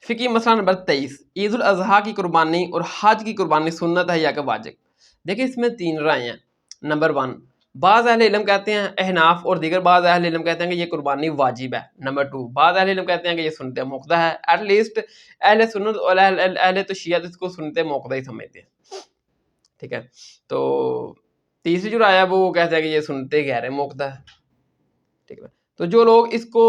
فقی مسئلہ نمبر 23، عید الاضحیٰ کی قربانی اور حج کی قربانی سنت ہے یا کہ واجب؟ دیکھیں اس میں 3 رائے ہیں۔ نمبر 1، بعض اہل علم کہتے ہیں، احناف اور دیگر بعض اہل علم کہتے ہیں کہ یہ قربانی واجب ہے۔ نمبر 2، بعض اہل علم کہتے ہیں کہ یہ سنت موقدہ ہے۔ ایٹ لیسٹ اہل سنت اور اہل تشیعہ اس کو سنت موقدہ ہی سمجھتے ہیں، ٹھیک ہے۔ تو تیسری جو رائے ہے وہ کہتے ہیں کہ یہ سنت غیر موقدہ ہے، ٹھیک ہے۔ تو جو لوگ اس کو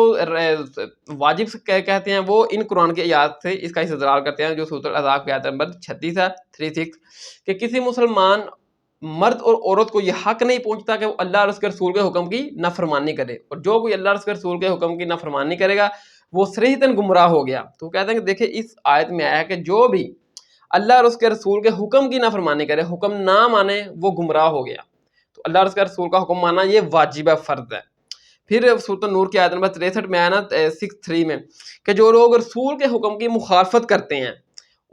واجب کہتے ہیں وہ ان قرآن کی آیات سے اس کا استدلال کرتے ہیں، جو سورۃ الاحزاب کی آیت نمبر 36 ہے 36، کہ کسی مسلمان مرد اور عورت کو یہ حق نہیں پہنچتا کہ وہ اللہ اور اس کے رسول کے حکم کی نافرمانی کرے، اور جو کوئی اللہ اور اس کے رسول کے حکم کی نافرمانی کرے گا وہ صریحتاً گمراہ ہو گیا۔ تو کہتے ہیں کہ دیکھیں اس آیت میں آیا ہے کہ جو بھی اللہ اور اس کے رسول کے حکم کی نافرمانی کرے، حکم نہ مانے، وہ گمراہ ہو گیا۔ تو اللہ اور اس کے رسول کا حکم ماننا یہ واجب ہے، فرض ہے۔ پھر سورۃ النور کی آیت نمبر 63 میں آیا نا 63 میں، کہ جو لوگ رسول کے حکم کی مخالفت کرتے ہیں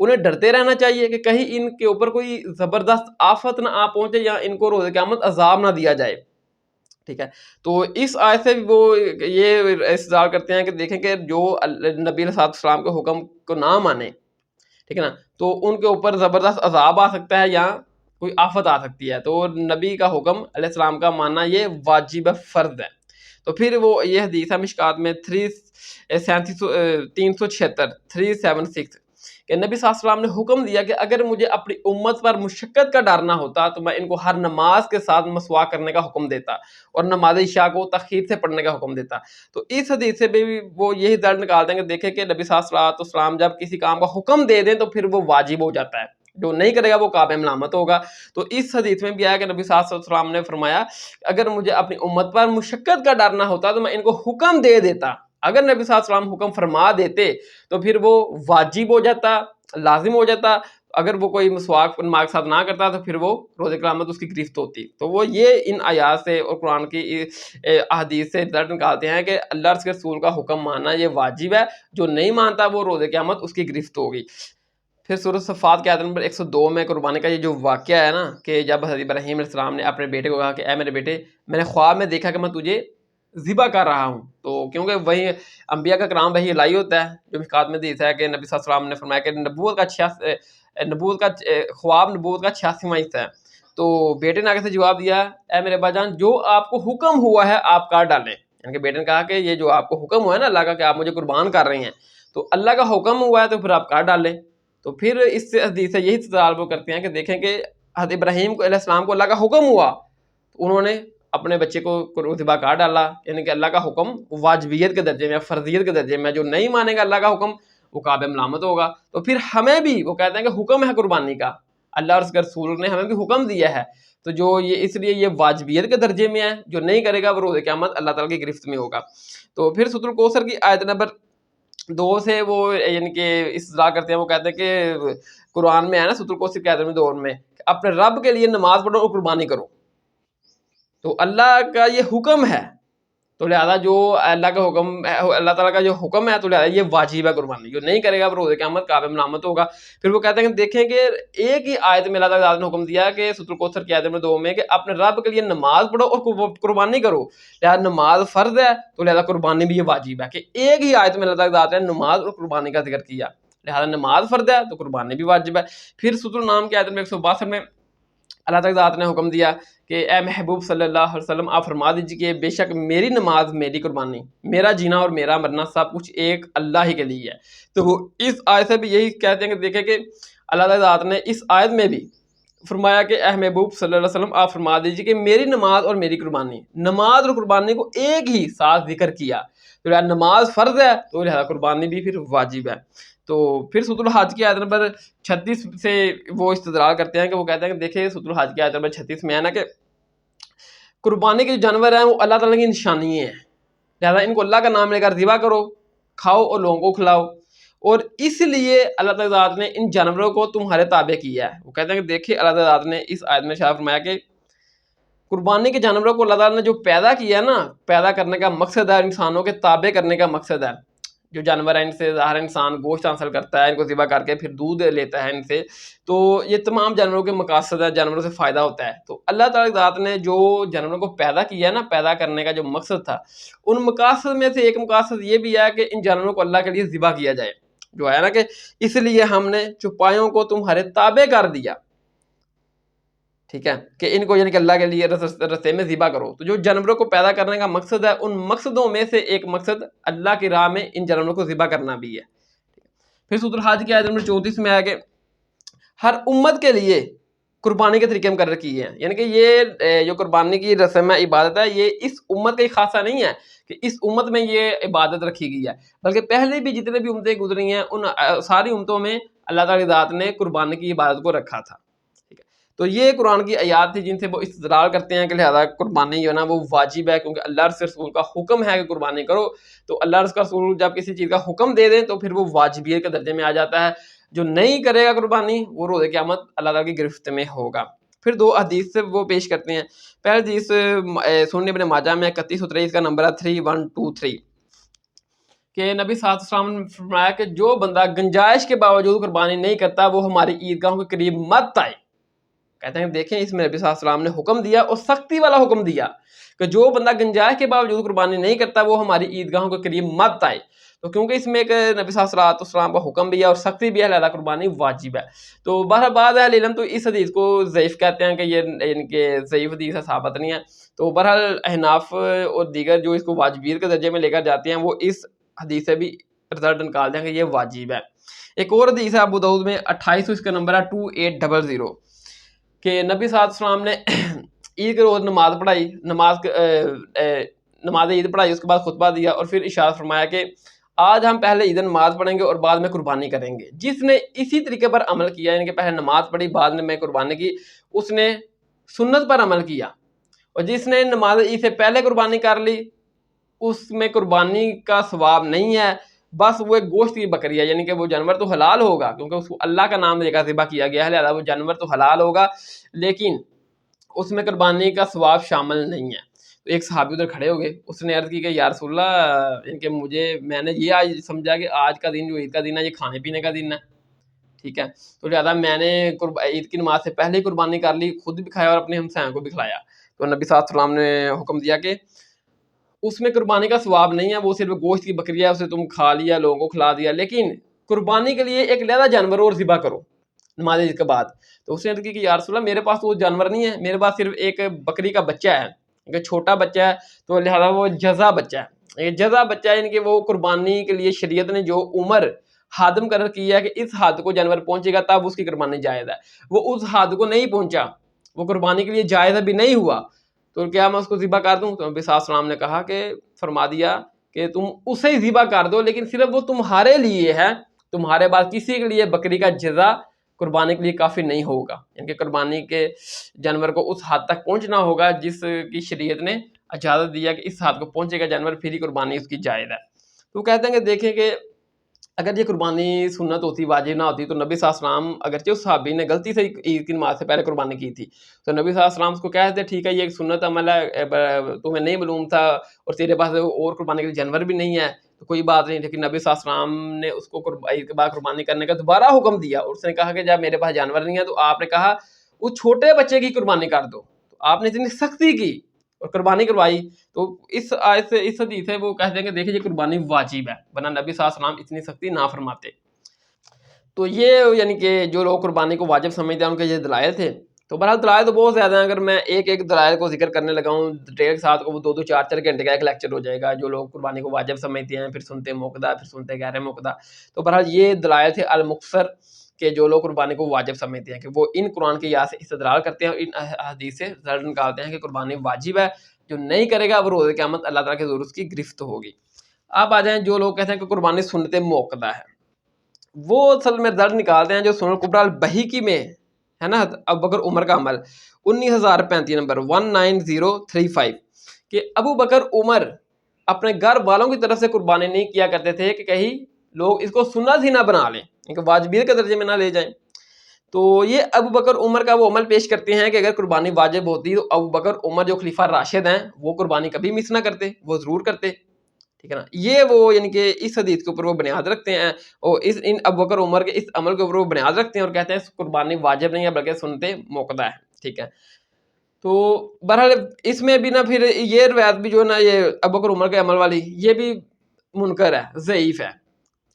انہیں ڈرتے رہنا چاہیے کہ کہیں ان کے اوپر کوئی زبردست آفت نہ آ پہنچے یا ان کو روز قیامت عذاب نہ دیا جائے، ٹھیک ہے۔ تو اس آیت سے وہ یہ استدلال کرتے ہیں کہ دیکھیں کہ جو نبی علیہ السلام کے حکم کو نہ مانے، ٹھیک ہے نا، تو ان کے اوپر زبردست عذاب آ سکتا ہے یا کوئی آفت آ سکتی ہے۔ تو نبی کا حکم علیہ السلام کا ماننا یہ واجب فرض ہے۔ تو پھر وہ یہ حدیث ہے مشکات میں 376 کہ نبی صلی اللہ علیہ وسلم نے حکم دیا کہ اگر مجھے اپنی امت پر مشقت کا ڈر نہ ہوتا تو میں ان کو ہر نماز کے ساتھ مسواک کرنے کا حکم دیتا اور نماز عشاء کو تخیر سے پڑھنے کا حکم دیتا۔ تو اس حدیث سے بھی وہ یہی درد نکالتے ہیں کہ دیکھیں کہ نبی صلی اللہ علیہ وسلم جب کسی کام کا حکم دے دیں تو پھر وہ واجب ہو جاتا ہے، جو نہیں کرے گا وہ کعبہ ملامت ہوگا۔ تو اس حدیث میں بھی آیا کہ نبی صلی اللہ علیہ وسلم نے فرمایا اگر مجھے اپنی امت پر مشقت کا ڈر نہ ہوتا تو میں ان کو حکم دے دیتا۔ اگر نبی صلی اللہ علیہ وسلم حکم فرما دیتے تو پھر وہ واجب ہو جاتا، لازم ہو جاتا۔ اگر وہ کوئی مسواک کے ساتھ نہ کرتا تو پھر وہ روز قیامت اس کی گرفت ہوتی۔ تو وہ یہ ان آیات سے اور قرآن کی احادیث سے درد نکالتے ہیں کہ اللہ اور اس کے رسول کا حکم ماننا یہ واجب ہے، جو نہیں مانتا وہ روز قیامت اس کی گرفت ہوگی۔ پھر سورۃ صفات کی آیت نمبر 102 میں قربانی کا یہ جو واقعہ ہے نا کہ جب حضرت ابراہیم علیہ السلام نے اپنے بیٹے کو کہا کہ اے میرے بیٹے میں نے خواب میں دیکھا کہ میں تجھے ذبح کر رہا ہوں، تو کیونکہ وہی انبیاء کا کرام وہی الہی ہوتا ہے، جو مشکات میں حدیث ہے کہ نبی صلی اللہ علیہ وسلم نے فرمایا کہ نبوت کا خواب نبوت کا 86واں حصہ ہے۔ تو بیٹے نے آگے سے جواب دیا اے میرے ابا جان جو آپ کو حکم ہوا ہے آپ کر ڈالیں، یعنی کہ بیٹے نے کہا کہ یہ جو آپ کو حکم ہوا ہے نا اللہ کا کہ آپ مجھے قربان کر رہے ہیں تو اللہ کا حکم ہوا ہے تو پھر آپ کر ڈالیں۔ تو پھر اس سے حدیث سے یہی استدلال وہ کرتے ہیں کہ دیکھیں کہ حضرت ابراہیم علیہ السلام کو اللہ کا حکم ہوا تو انہوں نے اپنے بچے کو ذبح کر ڈالا، یعنی کہ اللہ کا حکم واجبیت کے درجے میں، فرضیت کے درجے میں، جو نہیں مانے گا اللہ کا حکم وہ کعبہ ملامت ہوگا۔ تو پھر ہمیں بھی وہ کہتے ہیں کہ حکم ہے قربانی کا، اللہ اور اس کے رسول نے ہمیں بھی حکم دیا ہے، تو جو یہ اس لیے یہ واجبیت کے درجے میں ہے، جو نہیں کرے گا وہ روز قیامت اللہ تعالیٰ کی گرفت میں ہوگا۔ تو پھر سورۃ الکوثر کی آیت نمبر 2 سے وہ یعنی کہ استدلال کرتے ہیں، وہ کہتے ہیں کہ قرآن میں ہے نا سورۃ الکوثر کی آیت نمبر 2 میں اپنے رب کے لیے نماز پڑھو اور قربانی کرو، تو اللہ کا یہ حکم ہے، تو لہذا جو اللہ کا حکم ہے، اللہ تعالیٰ کا جو حکم ہے تو لہذا یہ واجب ہے قربانی، جو نہیں کرے گا وہ روز قیامت کعبہ ملامت ہوگا۔ پھر وہ کہتے ہیں کہ دیکھیں کہ ایک ہی آیت میں اللہ تعالیٰ نے حکم دیا کہ سورۃ الکوثر کی آیت نمبر 2 میں کہ اپنے رب کے لیے نماز پڑھو اور قربانی کرو، لہذا نماز فرض ہے تو لہذا قربانی بھی یہ واجب ہے، کہ ایک ہی آیت میں اللہ تعالیٰ نے نماز اور قربانی کا ذکر کیا، لہذا نماز فرض ہے تو قربانی بھی واجب ہے۔ پھر سورۃ النام کی آیت نمبر 162 میں اللہ تعالیٰ نے حکم دیا کہ اے محبوب صلی اللہ علیہ وسلم آپ فرما دیجیے کہ بے شک میری نماز میری قربانی، میرا جینا اور میرا مرنا سب کچھ ایک اللہ ہی کے لیے ہے۔ تو وہ اس آیت سے بھی یہی کہتے ہیں کہ دیکھیں کہ اللہ تعالیٰ نے اس آیت میں بھی فرمایا کہ اے محبوب صلی اللہ علیہ وسلم آپ فرما دیجیے کہ میری نماز اور میری قربانی، نماز اور قربانی کو ایک ہی ساتھ ذکر کیا، تو لہٰذا نماز فرض ہے تو لہٰذا قربانی بھی پھر واجب ہے۔ تو پھر سورۃ الحج کی آیت نمبر 36 سے وہ استدلال کرتے ہیں کہ وہ کہتے ہیں کہ دیکھیں سورۃ الحج کی آیت نمبر 36 میں ہے نا کہ قربانی کے جو جانور ہیں وہ اللہ تعالیٰ کی نشانی ہیں، لہٰذا ان کو اللہ کا نام لے کر ذبح کرو، کھاؤ اور لوگوں کو کھلاؤ، اور اس لیے اللہ تعالیٰ نے ان جانوروں کو تمہارے تابع کیا ہے۔ وہ کہتے ہیں کہ دیکھیں اللہ تعالیٰ نے اس آیت میں شاہ فرمایا کہ قربانی کے جانوروں کو اللہ تعالیٰ نے جو پیدا کیا ہے نا، پیدا کرنے کا مقصد ہے انسانوں کے تابع کرنے کا مقصد ہے۔ جو جانور ہیں ان سے ظاہر انسان گوشت حاصل کرتا ہے، ان کو ذبح کر کے پھر دودھ لیتا ہے ان سے، تو یہ تمام جانوروں کے مقاصد ہے، جانوروں سے فائدہ ہوتا ہے۔ تو اللہ تعالیٰ ذات نے جو جانوروں کو پیدا کیا ہے نا، پیدا کرنے کا جو مقصد تھا، ان مقاصد میں سے ایک مقاصد یہ بھی ہے کہ ان جانوروں کو اللہ کے لیے ذبح کیا جائے۔ جو ہے نا کہ اس لیے ہم نے چوپایوں کو تمہارے تابع کر دیا، ٹھیک ہے، کہ ان کو یعنی کہ اللہ کے لیے رستے میں ذبح کرو۔ تو جو جانوروں کو پیدا کرنے کا مقصد ہے، ان مقصدوں میں سے ایک مقصد اللہ کی راہ میں ان جانوروں کو ذبح کرنا بھی ہے۔ پھر سورۃ الحج کی آیت نمبر 34 میں آیا کہ ہر امت کے لیے قربانی کے طریقے مقرر کیے ہیں، یعنی کہ یہ جو قربانی کی رسم عبادت ہے یہ اس امت کا ہی خاصہ نہیں ہے کہ اس امت میں یہ عبادت رکھی گئی ہے، بلکہ پہلے بھی جتنے بھی امتیں گزری ہیں ان ساری امتوں میں اللہ تعالی ذات نے قربانی کی عبادت کو رکھا تھا، ٹھیک ہے۔ تو یہ قرآن کی آیات تھی جن سے وہ استدلال کرتے ہیں کہ لہذا قربانی جو ہے نا وہ واجب ہے، کیونکہ اللہ کے رسول کا حکم ہے کہ قربانی کرو، تو اللہ کے رسول جب کسی چیز کا حکم دے دیں تو پھر وہ واجبیت کے درجے میں آ جاتا ہے۔ جو نہیں کرے گا قربانی وہ روز قیامت اللہ تعالیٰ کی گرفت میں ہوگا۔ پھر دو حدیث سے وہ پیش کرتے ہیں۔ پہلی حدیث سنن ابن ماجہ میں 3123 کا نمبر ہے 3123 کہ نبی صلی اللہ علیہ وسلم نے فرمایا کہ جو بندہ گنجائش کے باوجود قربانی نہیں کرتا وہ ہماری عیدگاہوں کے قریب مت آئے۔ کہتے ہیں دیکھیں اس میں نبی صلی اللہ علیہ وسلم نے حکم دیا اور سختی والا حکم دیا کہ جو بندہ گنجائش کے باوجود قربانی نہیں کرتا وہ ہماری عیدگاہوں کے قریب مت آئے۔ تو کیونکہ اس میں ایک نبی صلی اللہ علیہ وسلم کا حکم بھی ہے اور سختی بھی ہے، لہذا قربانی واجب ہے۔ تو بہرحال بعض اہل علم تو اس حدیث کو ضعیف کہتے ہیں کہ یہ ان کے ضعیف حدیث ہے، ثابت نہیں ہے۔ تو بہرحال احناف اور دیگر جو اس کو واجبیت کے درجے میں لے کر جاتے ہیں وہ اس حدیث سے بھی رزلٹ نکالتے ہیں کہ یہ واجب ہے۔ ایک اور حدیث ہے ابو داؤد میں 2800، اس کا نمبر ہے 2800 کہ نبی صلی اللہ علیہ وسلم نے عید کے روز نماز پڑھائی، نماز عید پڑھائی، اس کے بعد خطبہ دیا اور پھر ارشاد فرمایا کہ آج ہم پہلے عید نماز پڑھیں گے اور بعد میں قربانی کریں گے۔ جس نے اسی طریقے پر عمل کیا، یعنی کہ پہلے نماز پڑھی بعد میں قربانی کی، اس نے سنت پر عمل کیا، اور جس نے نماز عید سے پہلے قربانی کر لی اس میں قربانی کا ثواب نہیں ہے، بس وہ ایک گوشت کی بکری ہے، یعنی کہ وہ جانور تو حلال ہوگا کیونکہ اس کو اللہ کا نام دے کر ذبح کیا گیا ہے، لہذا وہ جانور تو حلال ہوگا لیکن اس میں قربانی کا ثواب شامل نہیں ہے۔ تو ایک صحابی ادھر کھڑے ہو گئے، اس نے عرض کی کہ یا رسول اللہ، ان کے میں نے یہ آج سمجھا کہ آج کا دن جو عید کا دن ہے یہ کھانے پینے کا دن ہے، ٹھیک ہے، تو لہٰذا میں نے عید کی نماز سے پہلے ہی قربانی کر لی، خود بھی کھایا اور اپنے ہمسایوں کو بھی کھلایا۔ تو نبی صلی اللہ علیہ وسلم نے حکم دیا کہ اس میں قربانی کا ثواب نہیں ہے، وہ صرف گوشت کی بکری ہے، اسے تم کھا لیا، لوگوں کو کھلا دیا، لیکن قربانی کے لیے ایک علیحدہ جانور اور ذبح کرو نماز عید کے بعد۔ تو اس نے کہا کہ یا رسول اللہ میرے پاس تو وہ جانور نہیں ہے، میرے پاس صرف ایک بکری کا بچہ ہے، ایک چھوٹا بچہ ہے، تو لہٰذا وہ جزا بچہ ہے، یہ جزا بچہ ہے، یعنی کہ وہ قربانی کے لیے شریعت نے جو عمر حد مقرر کی ہے کہ اس حد کو جانور پہنچے گا تب اس کی قربانی جائز ہے، وہ اس حد کو نہیں پہنچا، وہ قربانی کے لیے جائز ابھی نہیں ہوا، تو کیا میں اس کو ذبح کر دوں؟ تو نبی صلی اللہ علیہ وسلم نے کہا کہ فرما دیا کہ تم اسے ہی ذبح کر دو، لیکن صرف وہ تمہارے لیے ہے، تمہارے بعد کسی کے لیے بکری کا جزا قربانی کے لیے کافی نہیں ہوگا، یعنی کہ قربانی کے جانور کو اس حد تک پہنچنا ہوگا جس کی شریعت نے اجازت دیا کہ اس حد کو پہنچے گا جانور پھر ہی قربانی اس کی جائز ہے۔ تو کہتے ہیں کہ دیکھیں کہ اگر یہ قربانی سنت ہوتی، واجب نہ ہوتی، تو نبی صلی اللہ علیہ وسلم اگرچہ اس صحابی نے غلطی سے عید کی نماز سے پہلے قربانی کی تھی تو نبی صلی اللہ علیہ وسلم اس کو کہتے ٹھیک ہے یہ ایک سنت عمل ہے، تمہیں نہیں معلوم تھا اور تیرے پاس اور قربانی کے لیے جانور بھی نہیں ہے تو کوئی بات نہیں، لیکن نبی صلی اللہ علیہ وسلم نے اس کو عید کے بعد قربانی کرنے کا دوبارہ حکم دیا، اور اس نے کہا کہ جب میرے پاس جانور نہیں ہے تو آپ نے کہا اس چھوٹے بچے کی قربانی کر دو، تو آپ نے اتنی سختی کی اور قربانی کروائی۔ تو اس آیت سے اس حدیث سے وہ کہتے ہیں کہ دیکھیں یہ قربانی واجب ہے، ورنہ نبی صلی اللہ علیہ وسلم اتنی سختی نہ فرماتے۔ تو یہ یعنی کہ جو لوگ قربانی کو واجب سمجھتے ہیں ان کے یہ دلائل تھے۔ تو بہرحال دلائل تو بہت زیادہ ہیں، اگر میں ایک ایک دلائل کو ذکر کرنے لگا ہوں ڈیٹیل کے ساتھ کو وہ 2-2 4-4 گھنٹے کا ایک لیکچر ہو جائے گا، جو لوگ قربانی کو واجب سمجھتے ہیں پھر سنتے موقدہ پھر سنتے غیر موقدہ۔ تو بہرحال یہ دلائل تھے المختصر کہ جو لوگ قربانی کو واجب سمجھتے ہیں کہ وہ ان قرآن کی آیات سے استدلال کرتے ہیں اور ان حدیث سے رزلٹ نکالتے ہیں کہ قربانی واجب ہے، جو نہیں کرے گا وہ روز قیامت اللہ تعالیٰ کے حضور اس کی گرفت ہوگی۔ اب آ جائیں جو لوگ کہتے ہیں کہ قربانی سنت موقدہ ہے، وہ اصل میں رزلٹ نکالتے ہیں جو سنن الکبریٰ البیہقی میں ہے نا، ابو بکر عمر کا عمل 19035 نمبر 19035 کہ ابو بکر عمر اپنے گھر والوں کی طرف سے قربانی نہیں کیا کرتے تھے کہ کہیں لوگ اس کو سنت ہی نہ بنا لیں، کیونکہ واجبیت کے درجے میں نہ لے جائیں۔ تو یہ ابو بکر عمر کا وہ عمل پیش کرتے ہیں کہ اگر قربانی واجب ہوتی تو ابو بکر عمر جو خلیفہ راشد ہیں وہ قربانی کبھی مس نہ کرتے، وہ ضرور کرتے، ٹھیک ہے نا۔ یہ وہ یعنی کہ اس حدیث کے اوپر وہ بنیاد رکھتے ہیں اور ان ابو بکر عمر کے اس عمل کے اوپر وہ بنیاد رکھتے ہیں اور کہتے ہیں قربانی واجب نہیں ہے بلکہ سنت موقدہ ہے، ٹھیک ہے۔ تو بہرحال اس میں بھی نا پھر یہ روایت بھی جو ہے نا یہ ابو بکر عمر کے عمل والی یہ بھی منکر ہے، ضعیف ہے،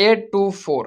824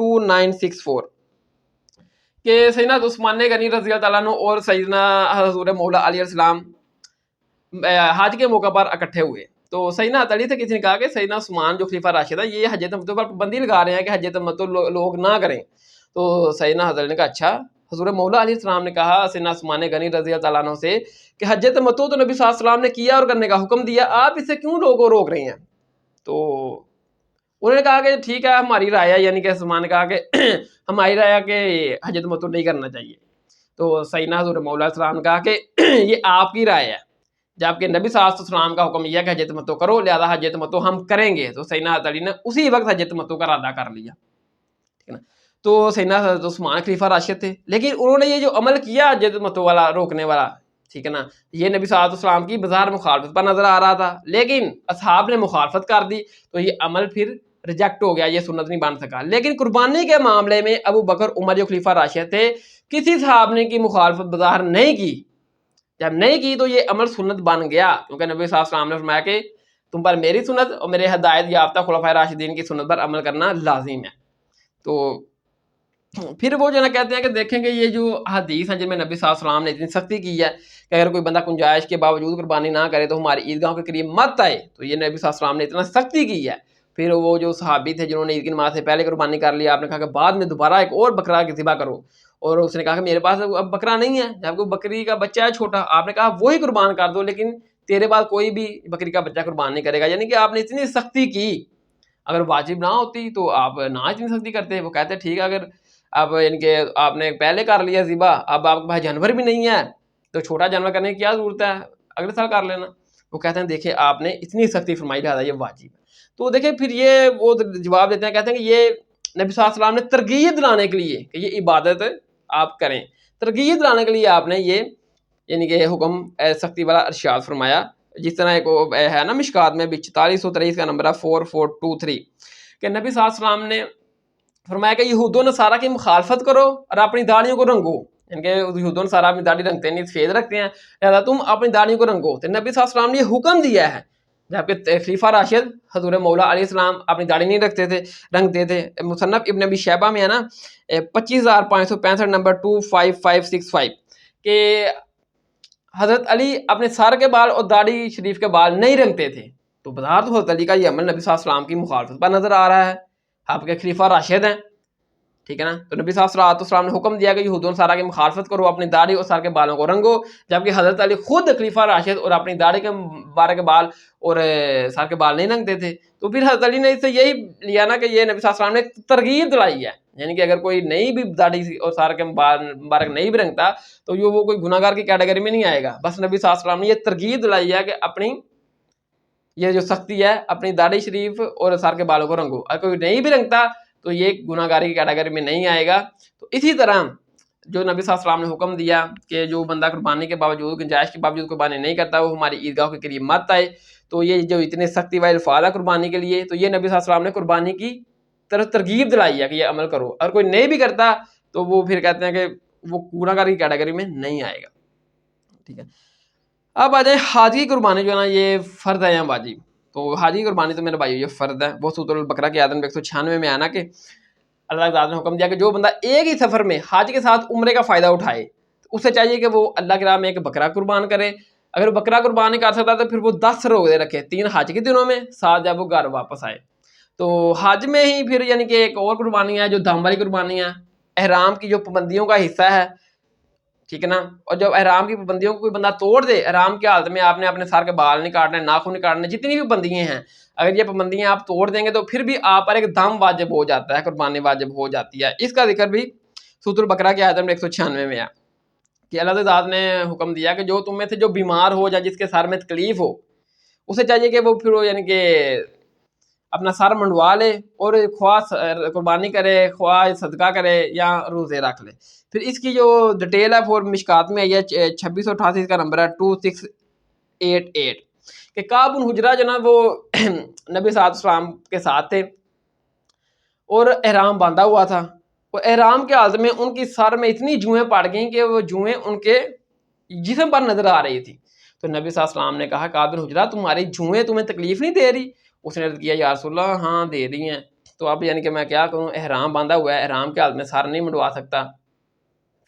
2964 کہ سیدنا عثمان غنی رضی اللہ تعالیٰ عنہ اور سیدنا حضور مولا علیہ السلام حج کے موقع پر اکٹھے ہوئے. تو سیدنا علی سے کسی نے کہا کہ سیدنا عثمان جو خلیفہ راشد ہے یہ حج تمتع پر پابندی لگا رہے ہیں کہ حج تمتع لوگ نہ کریں. تو سیدنا حضرت نے کہا اچھا. حضور مولا علیہ السلام نے کہا سیدنا عثمان غنی رضی اللہ تعالیٰ عنہ سے کہ حج تمتع تو نبی صلی اللہ علیہ وسلم نے کیا اور کرنے کا حکم دیا, آپ اسے کیوں لوگوں کو روک رہے ہیں؟ تو انہوں نے کہا کہ ٹھیک ہے ہماری رائے ہے, یعنی کہ عثمان نے کہا کہ ہماری رائے ہے کہ حج تمتع نہیں کرنا چاہیے. تو سیدنا حضور مولا علیہ السلام نے کہا کہ یہ آپ کی رائے ہے, جبکہ نبی صلی اللہ علیہ وسلم کا حکم یہ ہے کہ حج تمتع کرو, لہذا حج تمتع ہم کریں گے. تو سیدنا حضرت علی نے اسی وقت حج تمتع کا ارادہ کر لیا, ٹھیک ہے نا. تو سیدنا حضرت عثمان خلیفہ راشد تھے, لیکن انہوں نے یہ جو عمل کیا حج تمتع والا روکنے والا, ٹھیک ہے نا, یہ نبی صلی اللہ علیہ وسلم کی بظاہر مخالفت پر نظر آ رہا تھا, لیکن اصحاب نے مخالفت کر دی تو یہ عمل پھر ریجیکٹ ہو گیا, یہ سنت نہیں بن سکا. لیکن قربانی کے معاملے میں ابو بکر عمر جو خلیفہ راشد تھے, کسی صحاب نے کی مخالفت بظاہر نہیں کی. جب نہیں کی تو یہ عمل سنت بن گیا, کیونکہ نبی صلی اللہ علیہ وسلم نے فرمایا کہ تم پر میری سنت اور میرے ہدایت یافتہ خلفائے راشدین کی سنت پر عمل کرنا لازم ہے. تو پھر وہ جو نا کہتے ہیں کہ دیکھیں گے یہ جو حدیث ہیں جن میں نبی صلی اللہ علیہ وسلم نے اتنی سختی کی ہے کہ اگر کوئی بندہ گنجائش کے باوجود قربانی نہ کرے تو ہماری عیدگاہوں کے قریب مت آئے, تو یہ نبی صلی اللہ علیہ وسلم نے اتنا سختی کی ہے. پھر وہ جو صحابی تھے جنہوں نے عید کی نماز سے پہلے قربانی کر لیا, آپ نے کہا کہ بعد میں دوبارہ ایک اور بکرا ذبح کرو, اور اس نے کہا کہ میرے پاس اب بکرا نہیں ہے, جب کوئی بکری کا بچہ ہے چھوٹا, آپ نے کہا وہی قربان کر دو, لیکن تیرے بعد کوئی بھی بکری کا بچہ قربان نہیں کرے گا. یعنی کہ آپ نے اتنی سختی کی, اگر واجب نہ ہوتی تو آپ نہ اتنی سختی کرتے. وہ کہتے ٹھیک ہے اگر اب یعنی کہ آپ نے پہلے کر لیا ذبح, اب آپ کے پاس جانور بھی نہیں ہے تو چھوٹا جانور کرنے کی کیا ضرورت ہے, اگلے سال کر لینا. وہ کہتے ہیں دیکھیں آپ نے اتنی سختی فرمائی, لہٰذا یہ واجب ہے. تو دیکھیں پھر یہ وہ جواب دیتے ہیں, کہتے ہیں کہ یہ نبی صلی اللہ علیہ وسلم نے ترغیب دلانے کے لیے کہ یہ عبادت آپ کریں, ترغیب دلانے کے لیے آپ نے یہ یعنی کہ حکم سختی والا ارشاد فرمایا. جس طرح ایک ہے نا مشکات میں 4423 کا نمبر ہے 4423, کہ نبی صلی اللہ علیہ وسلم نے فرمایا کہ یہود و نصارہ کی مخالفت کرو اور اپنی داڑھیوں کو رنگو. یعنی کہ یہود و نصارہ اپنی داڑھی رنگتے نہیں, سفید رکھتے ہیں, لہٰذا تم اپنی داڑھیوں کو رنگو. تو نبی صلی اللہ علیہ وسلم نے یہ حکم دیا ہے, جبکہ خلیفہ راشد حضور مولا علیہ السلام اپنی داڑھی نہیں رکھتے تھے, رنگتے تھے. مصنف ابن ابی شیبہ میں ہے نا 25565 نمبر 25565 کہ حضرت علی اپنے سر کے بال اور داڑھی شریف کے بال نہیں رنگتے تھے. تو بظاہر تو حضرت علی کا یہ عمل نبی صلی اللہ علیہ وسلم کی مخالفت پر نظر آ رہا ہے, آپ کے خلیفہ راشد ہیں, ٹھیک ہے نا. تو نبی صلی اللہ علیہ وسلم نے حکم دیا کہ یہود و نصارہ کی مخالفت کرو, اپنی داڑھی اور سر کے بالوں کو رنگو, جبکہ حضرت علی خود خلیفہ راشد اور اپنی داڑھی کے بارے کے بال اور سر کے بال نہیں رنگتے تھے. تو پھر حضرت علی نے اس سے یہی لیا نا کہ یہ نبی صلی اللہ علیہ وسلم نے ترغیب دلائی ہے, یعنی کہ اگر کوئی نہیں بھی داڑھی اور سر کے بال مبارک نہیں بھی رنگتا تو وہ کوئی گناہ گار کی کیٹیگری میں نہیں آئے گا. بس نبی صلی اللہ علیہ وسلم نے یہ ترغیب دلائی ہے کہ اپنی یہ جو سختی ہے اپنی داڑھی شریف اور سر کے بالوں کو رنگو, اگر کوئی نہیں بھی رنگتا تو یہ گناہ گاری کی کیٹیگری میں نہیں آئے گا. تو اسی طرح جو نبی صلی اللہ علیہ وسلم نے حکم دیا کہ جو بندہ قربانی کے باوجود گنجائش کے باوجود قربانی نہیں کرتا وہ ہماری عیدگاہوں کے قریب مت آئے. تو یہ جو اتنے سختی والے الفاظ ہے قربانی کے لیے, تو یہ نبی صلی اللہ علیہ وسلم نے قربانی کی طرف ترغیب دلائی ہے کہ یہ عمل کرو, اور کوئی نہیں بھی کرتا تو وہ پھر کہتے ہیں کہ وہ گناہ گار کی کیٹیگری میں نہیں آئے گا, ٹھیک ہے. اب آ جائیں حاجی کی قربانی جو ہے نا یہ فرض ہے یا واجب. تو حاجی کی قربانی تو میرے بھائی یہ فرض ہے. وہ سورۃ البقرہ کی آیت نمبر 196 میں آنا کہ اللہ تعالیٰ نے حکم دیا کہ جو بندہ ایک ہی سفر میں حج کے ساتھ عمرے کا فائدہ اٹھائے اسے چاہیے کہ وہ اللہ کی راہ میں ایک بکرا قربان کرے. اگر بکرا قربان نہیں کر سکتا تو پھر وہ 10 روزے رکھے, 3 حج کے دنوں میں, 7 جب وہ گھر واپس آئے. تو حج میں ہی پھر یعنی کہ ایک اور قربانی ہے جو دم والی قربانی ہے, احرام کی جو پابندیوں کا حصہ ہے, ٹھیک ہے نا. اور جب احرام کی پابندیوں کو کوئی بندہ توڑ دے, احرام کی حالت میں آپ نے اپنے سر کے بال نہیں کاٹنے, ناخن نہیں کاٹنے, جتنی بھی پابندیاں ہیں, اگر یہ پابندیاں آپ توڑ دیں گے تو پھر بھی آپ پر ایک دم واجب ہو جاتا ہے, قربانی واجب ہو جاتی ہے. اس کا ذکر بھی سورۃ البقرہ کی آیت نمبر 196 میں ہے کہ اللہ تعالیٰ نے حکم دیا کہ جو تم میں سے جو بیمار ہو یا جس کے سر میں تکلیف ہو اسے چاہیے کہ وہ پھر یعنی کہ اپنا سر منڈوا لے اور خواہ قربانی کرے, خواہ صدقہ کرے یا روزے رکھ لے. پھر اس کی جو ڈیٹیل ہے وہ مشکات میں ہے 2688 کا نمبر ہے 2688 کہ کعب بن حجرہ جو نا وہ نبی صلی اللہ علیہ وسلم کے ساتھ تھے اور احرام باندھا ہوا تھا. اور احرام کے حالت میں ان کی سر میں اتنی جوئیں پڑ گئیں کہ وہ جوئیں ان کے جسم پر نظر آ رہی تھی. تو نبی صلی اللہ علیہ وسلم نے کہا کعب بن حجرہ تمہاری جوئیں تمہیں تکلیف نہیں دے رہی؟ اس نے عرض کیا یا رسول اللہ ہاں دے رہی ہیں. تو اب یعنی کہ میں کیا کروں, احرام باندھا ہوا ہے, احرام کے حالت میں سر نہیں منڈوا سکتا.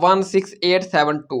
16872।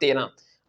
13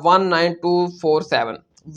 19247।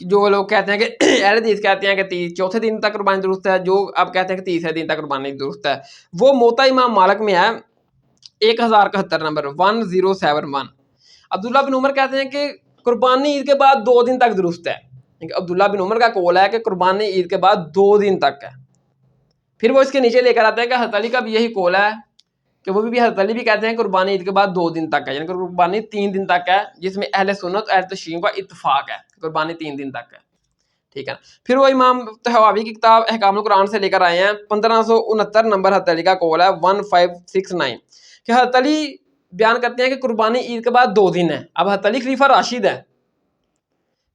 جو لوگ کہتے ہیں کہ اہل حدیث کہتے ہیں کہ چوتھے دن تک قربانی درست ہے، جو اب کہتے ہیں کہ تیسرے دن تک قربانی درست ہے، وہ موطا امام مالک میں ہے 1071 نمبر 1071۔ عبداللہ بن عمر کہتے ہیں کہ قربانی عید کے بعد 2 دن تک درست ہے۔ عبداللہ بن عمر کا قول ہے کہ قربانی عید کے بعد 2 دن تک ہے۔ پھر وہ اس کے نیچے لے کر آتے ہیں کہ حضرت علی کا بھی یہی قول ہے کہ وہ بھی حضرت علی بھی کہتے ہیں قربانی عید کے بعد 2 دن تک ہے، یعنی کہ قربانی 3 دن تک ہے، جس میں اہل سنت اہل تشیع کا اتفاق ہے، قربانی 3 دن تک ہے، ٹھیک ہے۔ پھر وہ امام طحاوی کی کتاب احکام القرآن سے لے کر آئے ہیں 1569 نمبر حضرت علی کا قول ہے 1569 کہ حضرت علی بیان کرتے ہیں کہ قربانی عید کے بعد 2 دن ہے۔ اب حضرت علی خلیفہ راشد ہے۔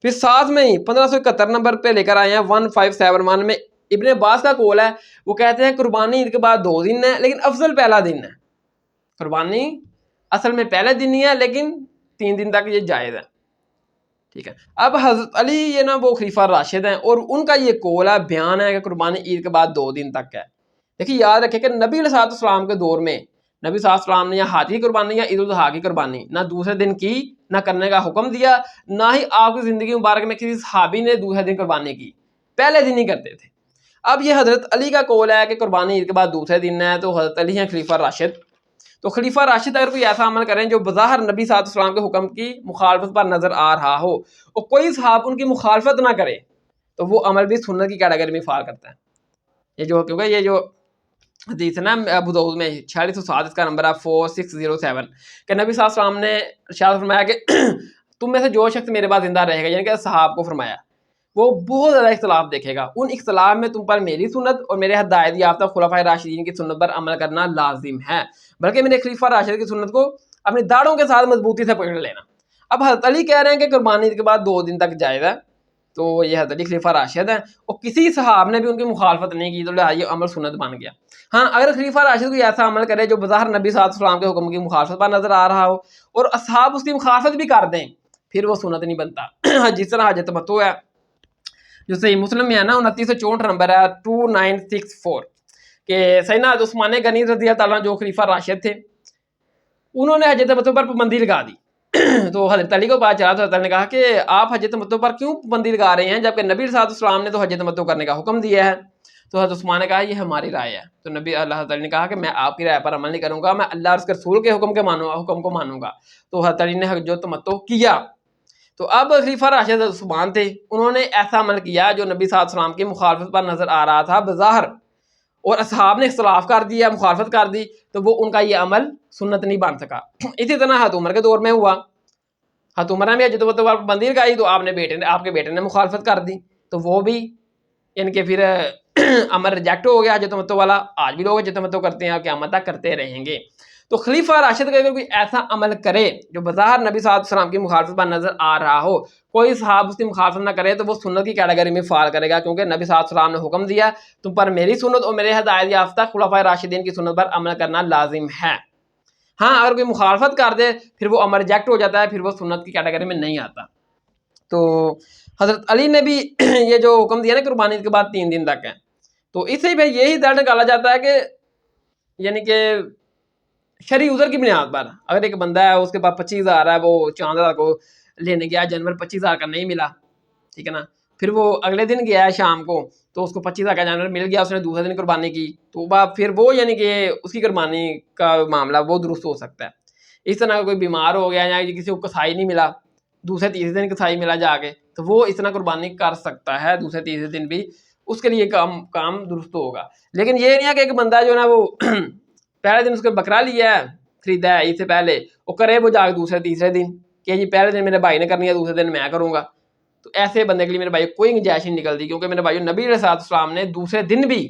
پھر ساتھ میں ہی 1571 نمبر پہ لے کر آئے ہیں 1571 میں ابن عباس کا قول ہے، وہ کہتے ہیں قربانی عید کے بعد 2 دن ہے لیکن افضل پہلا دن ہے۔ قربانی اصل میں پہلے دن ہی ہے لیکن 3 دن تک یہ جائز ہے، ٹھیک ہے۔ اب حضرت علی یہ نا وہ خلیفہ راشد ہیں اور ان کا یہ قول ہے، بیان ہے کہ قربانی عید کے بعد 2 دن تک ہے۔ دیکھیے یاد رکھیں کہ نبی علیہ السلام کے دور میں نبی صلی اللہ علیہ وسلم نے یا حج کی قربانی یا عید الاضحیٰ کی قربانی نہ دوسرے دن کی، نہ کرنے کا حکم دیا، نہ ہی آپ کی زندگی مبارک میں کسی صحابی نے دوسرے دن قربانی کی، پہلے دن ہی کرتے تھے۔ اب یہ حضرت علی کا قول ہے کہ قربانی عید کے بعد دوسرے دن ہے، تو حضرت علی ہیں خلیفہ راشد۔ تو خلیفہ راشد اگر کوئی ایسا عمل کریں جو بظاہر نبی صلی اللہ علیہ وسلم کے حکم کی مخالفت پر نظر آ رہا ہو اور کوئی صحابہ ان کی مخالفت نہ کرے، تو وہ عمل بھی سنت کی کیٹیگری میں فال کرتا ہے۔ یہ جو کیونکہ یہ جو حدیث ہے نا ابو داؤد میں 4607 اس کا نمبر ہے 4607 کہ نبی صلی اللہ علیہ وسلم نے ارشاد فرمایا کہ تم میں سے جو شخص میرے بعد زندہ رہے گا، یعنی کہ صحابہ کو فرمایا، وہ بہت زیادہ اختلاف دیکھے گا، ان اختلاف میں تم پر میری سنت اور میرے ہدایت یافتہ خلفائے راشدین کی سنت پر عمل کرنا لازم ہے، بلکہ میرے خلیفہ راشد کی سنت کو اپنی داڑھوں کے ساتھ مضبوطی سے پکڑ لینا۔ اب حضرت علی کہہ رہے ہیں کہ قربانی عید کے بعد 2 دن تک جائز ہے، تو یہ حضرت علی خلیفہ راشد ہیں اور کسی صحاب نے بھی ان کی مخالفت نہیں کی، تو لہٰذا یہ عمل سنت بن گیا۔ ہاں اگر خلیفہ راشد کوئی ایسا عمل کرے جو بظاہر نبی صلی اللہ علیہ وسلم کے حکم کی مخالفت پر نظر آ رہا ہو اور اصحاب اس کی مخالفت بھی کر دیں، پھر وہ سنت نہیں بنتا۔ جس طرح حج تمتع ہے جو صحیح مسلم میں ہے نا 2964 نمبر ہے 2964 کہ سیدنا عثمان غنی رضی اللہ تعالیٰ جو خلیفہ راشد تھے، انہوں نے حج تمتع پر پابندی لگا دی۔ تو حضرت علی کو بات چلا تو حضرت علی نے کہا کہ آپ حج تمتع پر کیوں پابندی لگا رہے ہیں جبکہ نبی صلی اللہ علیہ وسلم نے تو حج تمتع کرنے کا حکم دیا ہے؟ تو حضرت عثمان نے کہا یہ ہماری رائے ہے۔ تو نبی اللہ تعالی نے کہا کہ میں آپ کی رائے پر عمل نہیں کروں گا، میں اللہ اور اس کے رسول کے حکم کو مانوں گا۔ تو حضرت علی نے حج تمتع کیا۔ تو اب خلیفہ راشد عثمان تھے، انہوں نے ایسا عمل کیا جو نبی صلی اللہ علیہ وسلم کی مخالفت پر نظر آ رہا تھا بظاہر، اور اصحاب نے اختلاف کر دیا، مخالفت کر دی، تو وہ ان کا یہ عمل سنت نہیں بن سکا۔ اسی طرح حضرت عمر کے دور میں ہوا، حضرت عمر نے بھی حج تمتع پر پابندی لگائی تو آپ کے بیٹے نے مخالفت کر دی، تو وہ بھی یعنی کہ پھر عمل ریجیکٹ ہو گیا حج تمتع والا۔ آج بھی لوگ حج تمتع کرتے ہیں اور قیامت تک کرتے رہیں گے۔ تو خلیفہ راشد کا اگر کوئی ایسا عمل کرے جو بظاہر نبی صلی اللہ علیہ وسلم کی مخالفت پر نظر آ رہا ہو، کوئی صحابہ اس کی مخالفت نہ کرے، تو وہ سنت کی کیٹیگری میں فال کرے گا، کیونکہ نبی صلی اللہ علیہ وسلم نے حکم دیا تم پر میری سنت اور میرے ہدایت یافتہ خلفائے راشدین کی سنت پر عمل کرنا لازم ہے۔ ہاں اگر کوئی مخالفت کر دے پھر وہ عمل ریجیکٹ ہو جاتا ہے، پھر وہ سنت کی کیٹیگری میں نہیں آتا۔ تو حضرت علی نے بھی یہ جو حکم دیا نا قربانی کے بعد 3 دن تک ہے، تو اس سے پھر یہی درد نکالا جاتا ہے کہ یعنی کہ شرعی عذر کی بنیاد پر اگر ایک بندہ ہے اس کے پاس 25,000 ہے، وہ چاند رات کو لینے گیا، جانور 25,000 کا نہیں ملا، ٹھیک ہے نا، پھر وہ اگلے دن گیا ہے شام کو تو اس کو 25,000 کا جانور مل گیا، اس نے دوسرے دن قربانی کی، تو پھر وہ یعنی کہ اس کی قربانی کا معاملہ وہ درست ہو سکتا ہے۔ اس طرح کوئی بیمار ہو گیا یا کسی کو کسائی نہیں ملا، دوسرے تیسرے دن کسائی ملا جا کے، تو وہ اس طرح قربانی کر سکتا ہے، دوسرے تیسرے دن بھی اس کے لیے کام درست ہوگا۔ لیکن یہ نہیں ہے کہ ایک بندہ جو ہے نا وہ پہلے دن اس کو بکرا لیا ہے، خریدا ہے عید سے پہلے، وہ کرے وہ جا کے دوسرے تیسرے دن کہ جی پہلے دن میرے بھائی نے کرنی ہے، دوسرے دن میں کروں گا، تو ایسے بندے کے لیے میرے بھائی کوئی گنجائش نہیں نکلتی، کیونکہ میرے بھائی نبی علیہ السلام نے دوسرے دن بھی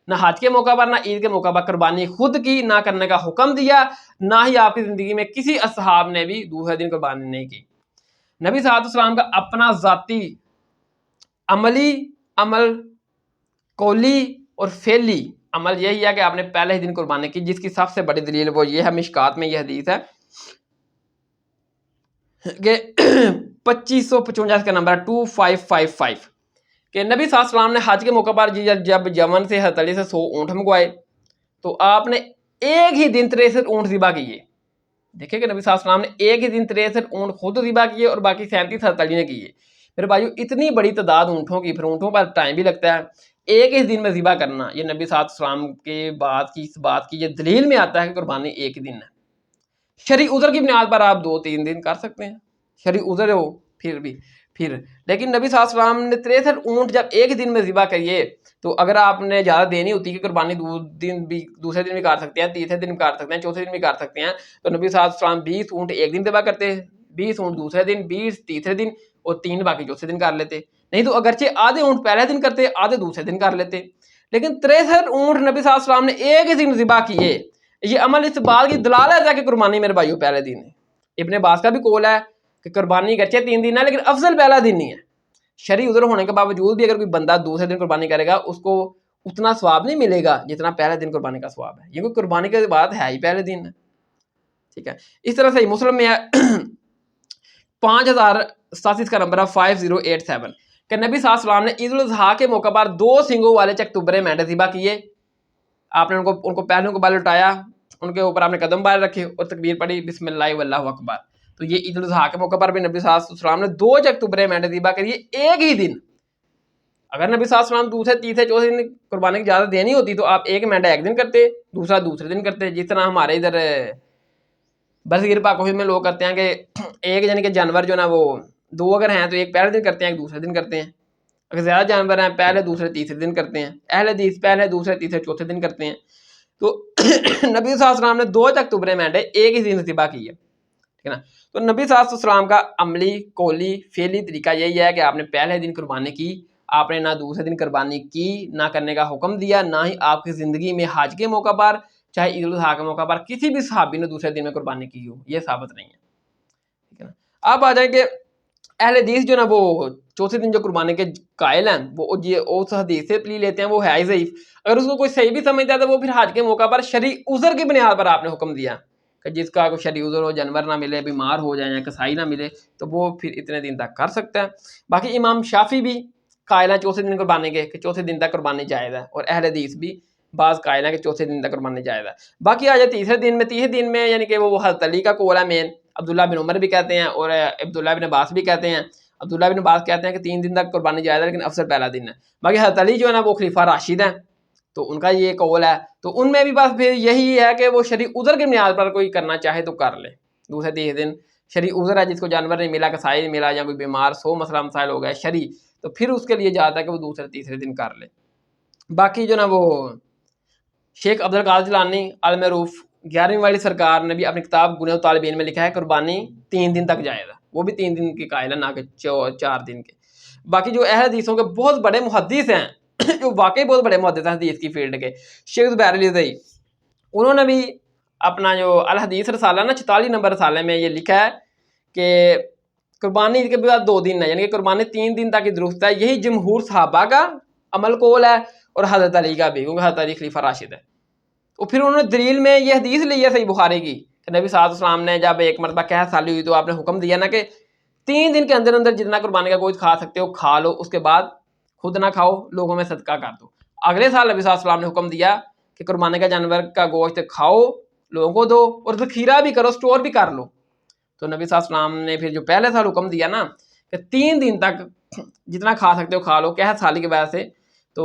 نہ حج کے موقع پر نہ عید کے موقع پر قربانی خود کی نہ کرنے کا حکم دیا، نہ ہی آپ کی زندگی میں کسی اصحاب نے بھی دوسرے دن قربانی نہیں کی۔ نبی صلی اللہ علیہ وسلم کا اپنا ذاتی عملی عمل، قولی اور فعلی عمل یہی ہے کہ آپ نے پہلے ہی دن قربانی کی، جس کی سب سے بڑی دلیل وہ یہ ہے، مشکات میں یہ حدیث ہے کہ 2555 کا نمبر 2555 کہ نبی صلی اللہ علیہ وسلم نے حج کے موقع پر جب یمن سے حضرت علی سے 100 اونٹ منگوائے تو آپ نے ایک ہی دن 63 اونٹ ذبح کیے۔ دیکھیں کہ نبی صلی اللہ علیہ وسلم نے ایک ہی دن 63 اونٹ خود ذبح کیے اور باقی 37 حضرت علی نے کیے۔ پھر بھائیو اتنی بڑی تعداد اونٹوں کی، پھر اونٹوں پر ٹائم بھی لگتا ہے، ایک ہی دن میں ذبح کرنا، یہ نبی صلی اللہ علیہ وسلم کے بات کی یہ دلیل میں آتا ہے کہ قربانی ایک ہی دن ہے۔ شرعی عذر کی بنیاد پر آپ 2-3 دن کر سکتے ہیں، شرعی عذر ہو پھر لیکن نبی صلی اللہ علیہ وسلم نے 63 اونٹ جب ایک دن میں ذبح کریے تو اگر آپ نے زیادہ دینی ہوتی کہ قربانی دوسرے دن بھی کر سکتے ہیں، تیسرے دن بھی کر سکتے ہیں، چوتھے دن بھی کر سکتے ہیں، تو نبی صلی اللہ علیہ وسلم 20 اونٹ ایک دن ذبح کرتے ہیں، 20 اونٹ دوسرے دن، 20 تیسرے دن اور 3 باقی چوتھے دن کر لیتے، نہیں تو اگرچہ آدھے اونٹ پہلے دن کرتے آدھے دوسرے دن کر لیتے، لیکن 63 اونٹ نبی صلی اللہ علیہ وسلم نے ایک ہی دن ذبح کیے، یہ عمل اس بات کی دلالت ہے کہ قربانی میرے بھائیوں پہلے دن ہے۔ ابن عباس کا بھی قول ہے کہ قربانی گرچہ 3 دن ہے لیکن افضل پہلا دن نہیں ہے، شرعی عذر ہونے کے باوجود بھی اگر کوئی بندہ دوسرے دن قربانی کرے گا اس کو اتنا ثواب نہیں ملے گا جتنا پہلے دن قربانی کا ثواب ہے، یہ کوئی قربانی کے بعد ہے ہی پہلے دن ہے، ٹھیک ہے۔ اس طرح سے مسلم میں ہے 5087 کا نمبر ہے 5087 کہ نبی صلی اللہ علیہ وسلم نے عید الاضحیٰ کے موقع پر 2 سینگوں والے چکتبرے مینڈے ذبح کیے، آپ نے ان کو پہلوں کو بال اٹھایا، ان کے اوپر آپ نے قدم بال رکھے اور تکبیر پڑھی بسم اللہ واللہ اکبر، تو یہ عید الاضحیٰ کے موقع پر بھی نبی صلی اللہ علیہ وسلم نے 2 چکتبرے مینڈے ذبح کریے ایک ہی دن۔ اگر نبی صلی اللہ علیہ وسلم دوسرے تیسرے چوتھے دن قربانی کی اجازت دینی ہوتی تو آپ ایک مینڈا ایک دن کرتے، دوسرا دوسرے دن کرتے، جس طرح ہمارے ادھر برصغیر پاک میں لوگ کرتے ہیں کہ ایک یعنی کہ جانور جو نا وہ 2 اگر ہیں تو ایک پہلے دن کرتے ہیں ایک دوسرے دن کرتے ہیں، اگر زیادہ جانور ہیں پہلے دوسرے تیسرے دن کرتے ہیں، اہل حدیث پہلے دوسرے تیسرے چوتھے دن کرتے ہیں، تو نبی صلی اللہ علیہ وسلم نے 2 چکتبرے مینڈے ایک ہی دن ذبح کیے، ٹھیک ہے نا۔ تو نبی صلی اللہ علیہ وسلم کا عملی قولی فعلی طریقہ یہی ہے کہ آپ نے پہلے دن قربانی کی، آپ نے نہ دوسرے دن قربانی کی، نہ کرنے کا حکم دیا، نہ ہی آپ کی زندگی میں حج کے موقع پر چاہے عید الاضحیٰ کے موقع پر کسی بھی صحابی نے دوسرے دن میں قربانی کی ہو، یہ ثابت نہیں ہے، ٹھیک ہے نا۔ اب آ جائیں کہ اہل حدیث جو نا وہ چوتھے دن جو قربانی کے قائل ہیں وہ اس حدیث سے پلی لیتے ہیں، وہ ہے ہی ضعیف، اگر اس کو کوئی صحیح بھی سمجھتا ہے تو وہ پھر حج کے موقع پر شرعی عذر کی بنیاد پر آپ نے حکم دیا کہ جس کا کوئی شرعی عذر ہو، جانور نہ ملے، بیمار ہو جائے یا کسائی نہ ملے تو وہ پھر اتنے دن تک کر سکتا ہے۔ باقی امام شافعی بھی قائل ہیں چوتھے دن قربانی کے کہ چوتھے دن تک قربانی جائز ہے، اور اہل حدیث بھی بعض قائل ہیں کہ چوتھے دن تک قربانی جائز ہے۔ باقی آ جائے تیسرے دن میں یعنی کہ وہ حضرت علی کا قول ہے مین، عبداللہ بن عمر بھی کہتے ہیں اور عبداللہ بن عباس بھی کہتے ہیں، عبداللہ بن عباس کہتے ہیں کہ 3 دن تک قربانی جائز ہے لیکن افضل پہلا دن ہے۔ باقی حضرت علی جو ہے نا وہ خلیفہ راشد ہیں تو ان کا یہ قول ہے، تو ان میں بھی بس پھر یہی ہے کہ وہ شرعی عذر کی بنیاد پر کوئی کرنا چاہے تو کر لے، دوسرے تیسرے دن شرعی عذر ہے، جس کو جانور نہیں ملا، کسائی نہیں ملا یا کوئی بیمار 100 مسئلہ مسائل ہو گئے شرعی، تو پھر اس کے لیے جاتا ہے کہ وہ دوسرے تیسرے دن کر لے۔ باقی جو نا وہ شیخ عبدالقادر جیلانی المعروف 11ویں والی سرکار نے بھی اپنی کتاب گنہ الطالبین میں لکھا ہے قربانی 3 دن تک جائز ہے، وہ بھی 3 دن کے قائل ہے نہ کہ 4 دن کے۔ باقی جو اہل حدیثوں کے بہت بڑے محدث ہیں جو واقعی بہت بڑے محدث ہیں حدیث کی فیلڈ کے، شیخ زبیر علی زئی، انہوں نے بھی اپنا جو الحدیث رسالہ نا 44 نمبر رسالے میں یہ لکھا ہے کہ قربانی کے بعد 2 دن ہے، یعنی کہ قربانی 3 دن تک ہی درست ہے، یہی جمہور صحابہ کا عمل قول ہے اور حضرت علی کا بھی، کیونکہ حضرت علی خلیفہ راشد ہے۔ تو پھر انہوں نے دلیل میں یہ حدیث لی ہے صحیح بخاری کی کہ نبی صلی اللہ علیہ وسلم نے جب ایک مرتبہ قحط سالی ہوئی تو آپ نے حکم دیا نا کہ 3 دن کے اندر اندر جتنا قربانی کا گوشت کھا سکتے ہو کھا لو، اس کے بعد خود نہ کھاؤ، لوگوں میں صدقہ کر دو۔ اگلے سال نبی صلی اللہ علیہ وسلم نے حکم دیا کہ قربانی کا جانور کا گوشت کھاؤ، لوگوں کو دو اور ذخیرہ بھی کرو، سٹور بھی کر لو۔ تو نبی صلی اللہ علیہ وسلم نے پھر جو پہلے سال حکم دیا نا کہ 3 دن تک جتنا کھا سکتے ہو کھا لو قحط سالی کی وجہ سے، تو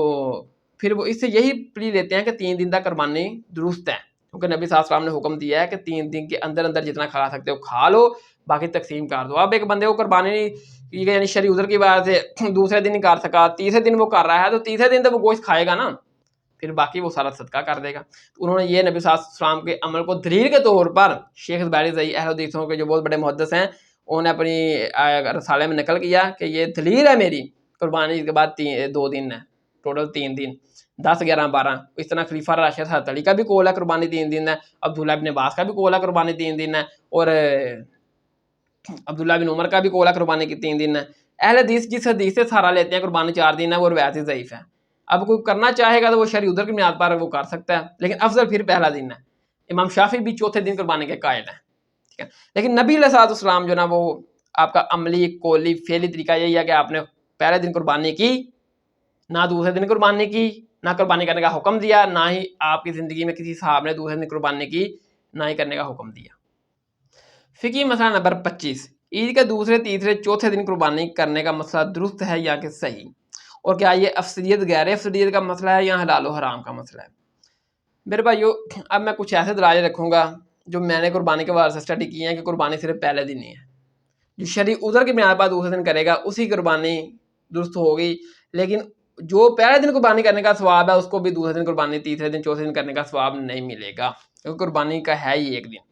پھر وہ اس سے یہی پلی لیتے ہیں کہ 3 دن تک قربانی درست ہے، کیونکہ نبی صلی اللہ علیہ وسلم نے حکم دیا ہے کہ 3 دن کے اندر اندر جتنا کھا سکتے ہو کھا لو، باقی تقسیم کر دو۔ اب ایک بندے کو قربانی یعنی شرعی عذر کی وجہ سے دوسرے دن ہی کر سکا، تیسرے دن وہ کر رہا ہے تو تیسرے دن تو وہ گوشت کھائے گا نا، پھر باقی وہ سارا صدقہ کر دے گا۔ تو انہوں نے یہ نبی صلی اللہ علیہ وسلم کے عمل کو دلیل کے طور پر شیخ زبیر علی زئی اہل حدیثوں کے جو بہت بڑے محدث ہیں انہوں نے اپنی رسالے میں نقل کیا کہ یہ دلیل ہے میری، قربانی کے بعد 2 دن ہے، ٹوٹل 3 دن 10 11 12۔ اس طرح خلیفہ راشد حضرت علی کا بھی قول ہے قربانی 3 دن ہے، عبداللہ بن عباس کا بھی قول ہے قربانی 3 دن ہے، اور عبداللہ بن عمر کا بھی قول ہے قربانی کی 3 دن ہے۔ اہل حدیث جس حدیث سے سہارا لیتے ہیں قربانی 4 دن ہے وہ روایت ضعیف ہے، اب کوئی کرنا چاہے گا تو وہ شرعی عذر کی بنیاد پر وہ کر سکتا ہے، لیکن افضل پھر پہلا دن ہے۔ امام شافعی بھی چوتھے دن قربانی کے قائل ہیں، ٹھیک ہے۔ لیکن نبی علیہ الصلوۃ والسلام جو نا وہ آپ کا عملی قولی فعلی طریقہ یہی ہے کہ آپ نے پہلے دن قربانی کی، نہ دوسرے دن قربانی کی، نہ قربانی کرنے کا حکم دیا، نہ ہی آپ کی زندگی میں کسی صحابہ نے دوسرے دن قربانی کی، نہ ہی کرنے کا حکم دیا۔ فقہی مسئلہ نمبر 25 عید کے دوسرے تیسرے چوتھے دن قربانی کرنے کا مسئلہ درست ہے یا کہ صحیح، اور کیا یہ افسدیت غیر افسدیت کا مسئلہ ہے یا حلال و حرام کا مسئلہ ہے؟ میرے بھائیو اب میں کچھ ایسے دلائل رکھوں گا جو میں نے قربانی کے بارے سے اسٹڈی کی ہیں کہ قربانی صرف پہلے دن ہی ہے، جو شرعی عذر کے بنیاد پر دوسرے دن کرے گا اسی قربانی درست ہوگی، لیکن جو پہلے دن قربانی کرنے کا ثواب ہے اس کو بھی دوسرے دن قربانی تیسرے دن چوتھے دن کرنے کا ثواب نہیں ملے گا، کیونکہ قربانی کا ہے ہی ایک دن۔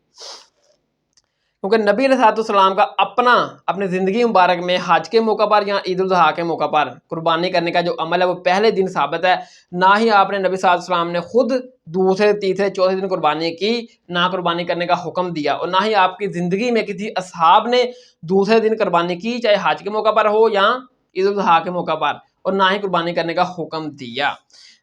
کیونکہ نبی علیہ السلام کا اپنے زندگی مبارک میں حج کے موقع پر یا عید الاضحیٰ کے موقع پر قربانی کرنے کا جو عمل ہے وہ پہلے دن ثابت ہے، نہ ہی آپ نے نبی صلی اللہ علیہ وسلم نے خود دوسرے تیسرے چوتھے دن قربانی کی، نہ قربانی کرنے کا حکم دیا، اور نہ ہی آپ کی زندگی میں کسی اصحاب نے دوسرے دن قربانی کی، چاہے حج کے موقع پر ہو یا عید الاضحیٰ کے موقع پر، اور نہ ہی قربانی کرنے کا حکم دیا۔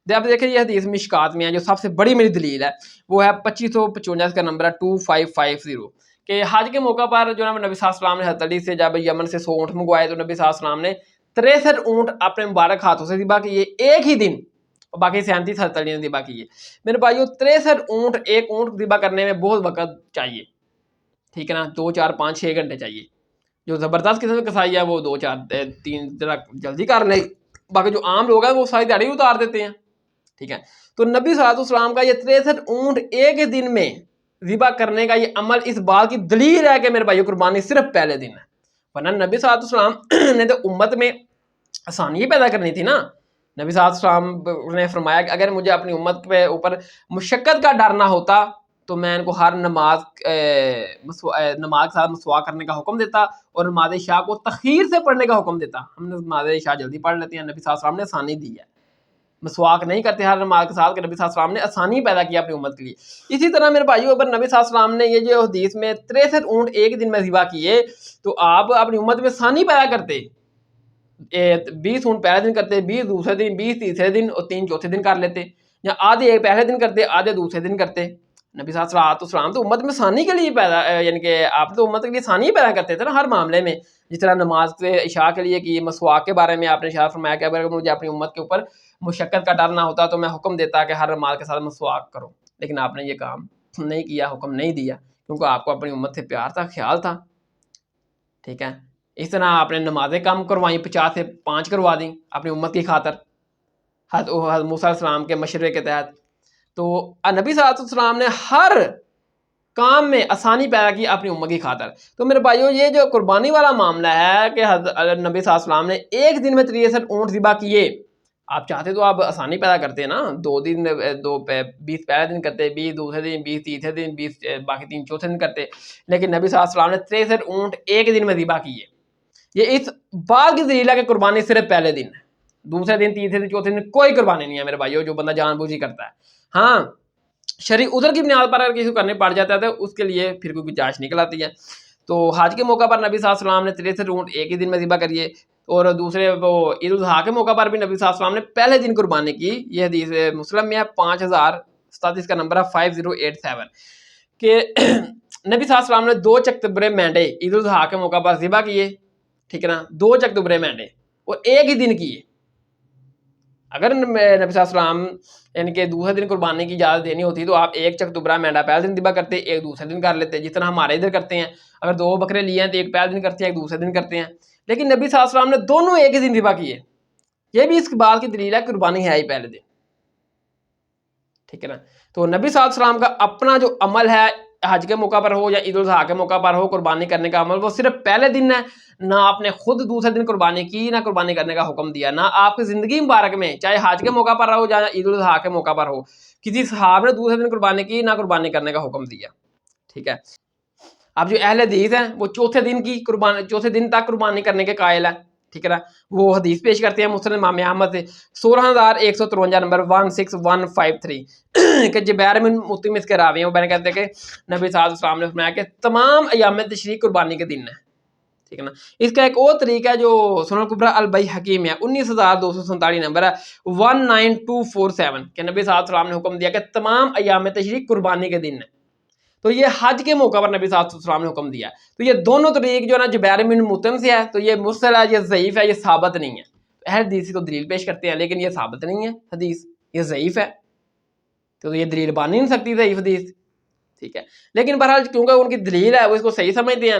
اب دیکھیں یہ حدیث مشکات میں ہے، جو سب سے بڑی میری دلیل ہے وہ ہے 2555 کا نمبر ہے 2550، کہ حج کے موقع پر جو نبی صلی اللہ علیہ وسلم نے حضرت علی سے جب یمن سے 100 اونٹ منگوائے تو نبی صلی اللہ علیہ وسلم نے 63 اونٹ اپنے مبارک ہاتھوں سے ذبح کیے ایک ہی دن، اور باقی 37 حضرت علی نے ذبح کیے۔ میرے بھائیو 63 اونٹ، ایک اونٹ ذبح کرنے میں بہت وقت چاہیے، ٹھیک ہے نا، 2 4 5 6 گھنٹے چاہیے۔ جو زبردست قسم کی کسائی ہے وہ 2 4 3 ذرا جلدی کر لے، باقی جو عام لوگ ہیں وہ ساری دیہڑی اتار دیتے ہیں، ٹھیک ہے۔ تو نبی صلی اللہ علیہ وسلم کا یہ 63 اونٹ ایک ہی دن میں ذبح کرنے کا یہ عمل اس بات کی دلیل ہے کہ میرے بھائیو قربانی صرف پہلے دن ہے، ورنہ نبی صلی اللہ علیہ وسلم نے تو امت میں آسانی پیدا کرنی تھی نا۔ نبی صلی اللہ علیہ وسلم نے فرمایا کہ اگر مجھے اپنی امت کے اوپر مشقت کا ڈر نہ ہوتا تو میں ان کو ہر نماز کے ساتھ مسواک کرنے کا حکم دیتا اور نماز عشاء کو تخیر سے پڑھنے کا حکم دیتا۔ ہم نے نماز عشاء جلدی پڑھ لیتے ہیں، نبی صلی اللہ علیہ وسلم نے آسانی دی ہے، مسواک نہیں کرتے ہر نماز کے ساتھ، کہ نبی صلی اللہ علیہ وسلم نے آسانی پیدا کی اپنی امت کے لیے۔ اسی طرح میرے بھائیوں پر نبی صلی اللہ علیہ وسلم نے یہ جو حدیث میں 63 اونٹ ایک دن میں ذبح کیے، تو آپ اپنی امت میں آسانی پیدا کرتے، 20 اونٹ پہلے دن کرتے، 20 دوسرے دن، 20 تیسرے دن اور 3 چوتھے دن کر لیتے، یا آدھے ایک پہلے دن کرتے آدھے دوسرے دن کرتے۔ نبی صلی اللہ علیہ وسلم تو امت میں آسانی کے لیے پیدا، یعنی کہ آپ تو امت کے لیے آسانی پیدا کرتے تھے نا ہر معاملے میں، جس طرح نماز کے عشاء کے لیے کی، مسواک کے بارے میں آپ نے ارشاد فرمایا کہ اگر مجھے اپنی امت کے اوپر مشقت کا ڈر نہ ہوتا تو میں حکم دیتا کہ ہر نماز کے ساتھ مسواک کرو، لیکن آپ نے یہ کام نہیں کیا، حکم نہیں دیا، کیونکہ آپ کو اپنی امت سے پیار تھا، خیال تھا، ٹھیک ہے۔ اس طرح آپ نے نمازیں کم کروائیں، 50 سے 5 کروا دیں اپنی امت کی خاطر، حضرت موسیٰ علیہ السلام کے مشورے کے تحت۔ تو نبی صلی اللہ علیہ وسلم نے ہر کام میں آسانی پیدا کی اپنی امت کی خاطر۔ تو میرے بھائیو یہ جو قربانی والا معاملہ ہے کہ حضرت نبی صلی اللہ علیہ وسلم نے ایک دن میں 63 اونٹ ذبح کیے، آپ چاہتے تو آپ آسانی پیدا کرتے نا، 2 دن 20 پہلے دن کرتے، 20 دوسرے دن، 20 تیسرے دن، 20 باقی 3 چوتھے دن کرتے، لیکن نبی صلی اللہ علیہ وسلم نے 63 اونٹ ایک دن میں ذبح کیے۔ یہ اس بات کی دلیل ہے کہ قربانی صرف پہلے دن ہے، دوسرے دن تیسرے دن چوتھے دن کوئی قربانی نہیں ہے میرے بھائیو، جو بندہ جان بوجھ ہی کرتا ہے۔ ہاں شرعی عذر کی بنیاد پر اگر کسی کو کرنے پڑ جاتا ہے تو اس کے لیے پھر کوئی گنجائش نکل آتی ہے۔ تو حج کے موقع پر نبی صلی اللہ علیہ وسلم نے 63 اونٹ ایک ہی دن میں ذبح کریے، اور دوسرے وہ عید الاضحیٰ کے موقع پر بھی نبی صلی اللہ علیہ وسلم نے پہلے دن قربانی کی۔ یہ حدیث مسلم میں ہے 5037 کا نمبر ہے 5087، کہ نبی صلی اللہ علیہ وسلم نے 2 چکتبرے مینڈے عید الاضحیٰ کے موقع پر ذبح کیے، ٹھیک ہے نا، 2 چکتبرے مینڈے اور ایک ہی دن کیے۔ اگر نبی صلی اللہ علیہ وسلم یعنی کہ دوسرے دن قربانی کی اجازت دینی ہوتی تو آپ 1 چکتبرہ مینڈا پہلے دن ذبح کرتے، ایک دوسرے دن کر لیتے، جس طرح ہمارے ادھر کرتے ہیں، اگر 2 بکرے لیے ہیں تو ایک پہلے دن کرتے ہیں، ایک دوسرے دن کرتے ہیں، لیکن نبی صلی اللہ علیہ وسلم نے دونوں ایک ہی دن ذبح کیے۔ یہ بھی اس بات کی دلیل ہے کہ قربانی ہے ہی پہلے دن، ٹھیک ہے نا۔ تو نبی صلی اللہ علیہ وسلم کا اپنا جو عمل ہے حج کے موقع پر ہو یا عید الاضحیٰ کے موقع پر ہو، قربانی کرنے کا عمل وہ صرف پہلے دن ہے، نہ آپ نے خود دوسرے دن قربانی کی، نہ قربانی کرنے کا حکم دیا، نہ آپ کی زندگی مبارک میں چاہے حج کے موقع پر ہو یا عید الاضحیٰ کے موقع پر ہو کسی صحابہ نے دوسرے دن قربانی کی، نہ قربانی کرنے کا حکم دیا، ٹھیک ہے۔ اب جو اہل حدیث ہیں وہ چوتھے دن تک قربانی کرنے کے قائل ہے، ٹھیک ہے نا۔ وہ حدیث پیش کرتے ہیں مسند امام احمد سے 16153 نمبر 16153، کہ جبیر بن مطعم اس کے راوی ہیں، وہ بیان کہتے ہیں کہ نبی صلی اللہ علیہ وسلم نے فرمایا کہ تمام ایام تشریق قربانی کے دن ہے، ٹھیک ہے نا۔ اس کا ایک اور طریقہ ہے جو سنن کبریٰ البیہقی میں ہے 19247 نمبر ہے 19247، کہ نبی صلی اللہ علیہ وسلم نے حکم دیا کہ تمام ایام تشریق قربانی کے دن ہے۔ تو یہ حج کے موقع پر نبی صلی اللہ علیہ وسلم نے حکم دیا۔ تو یہ دونوں طریق جو ہے نا جبیر بن مطعم سے ہے، تو یہ مرسل ہے، یہ ضعیف ہے، یہ ثابت نہیں ہے۔ اہل حدیث کو دلیل پیش کرتے ہیں لیکن یہ ثابت نہیں ہے حدیث، یہ ضعیف ہے، تو یہ دلیل بن نہیں سکتی ضعیف حدیث، ٹھیک ہے۔ لیکن بہرحال کیونکہ ان کی دلیل ہے وہ اس کو صحیح سمجھتے ہیں،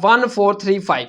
1435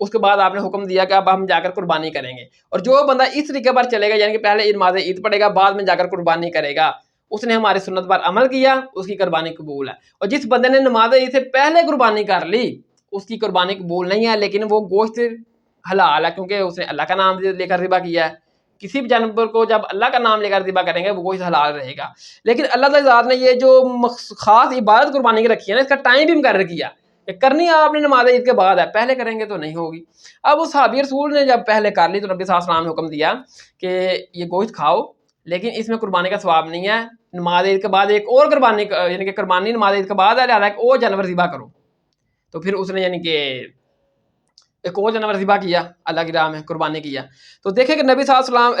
اس کے بعد آپ نے حکم دیا کہ اب ہم جا کر قربانی کریں گے. اور جو بندہ اس طریقے پر چلے گا یعنی کہ پہلے نماز عید پڑھے گا بعد میں جا کر قربانی کرے گا, اس نے ہماری سنت پر عمل کیا, اس کی قربانی قبول ہے. اور جس بندے نے نماز عید سے پہلے قربانی کر لی اس کی قربانی قبول نہیں ہے, لیکن وہ گوشت حلال ہے کیونکہ اس نے اللہ کا نام لے کر ذبح کیا ہے. کسی بھی جانور کو جب اللہ کا نام لے کر ذبح کریں گے وہ گوشت حلال رہے گا. لیکن اللہ تعالی ذات نے یہ جو خاص عبادت قربانی کی رکھی ہے نا, اس کا ٹائم بھی مقرر کیا کہ کرنی آپ نے نماز عید کے بعد ہے, پہلے کریں گے تو نہیں ہوگی. اب اس صحابی رسول نے جب پہلے کر لی تو نبی صلی اللہ علیہ وسلم نے حکم دیا کہ یہ گوشت کھاؤ لیکن اس میں قربانی کا ثواب نہیں ہے. نماز عید کے بعد ایک اور قربانی یعنی کہ قربانی نماز عید کے بعد ہے, لہٰذا ایک اور جانور ذبح کرو. تو پھر اس نے یعنی کہ ایک اور جانور ذبح کیا, اللہ کی راہ میں قربانی کیا. تو دیکھیں کہ نبی صلی اللہ علیہ وسلم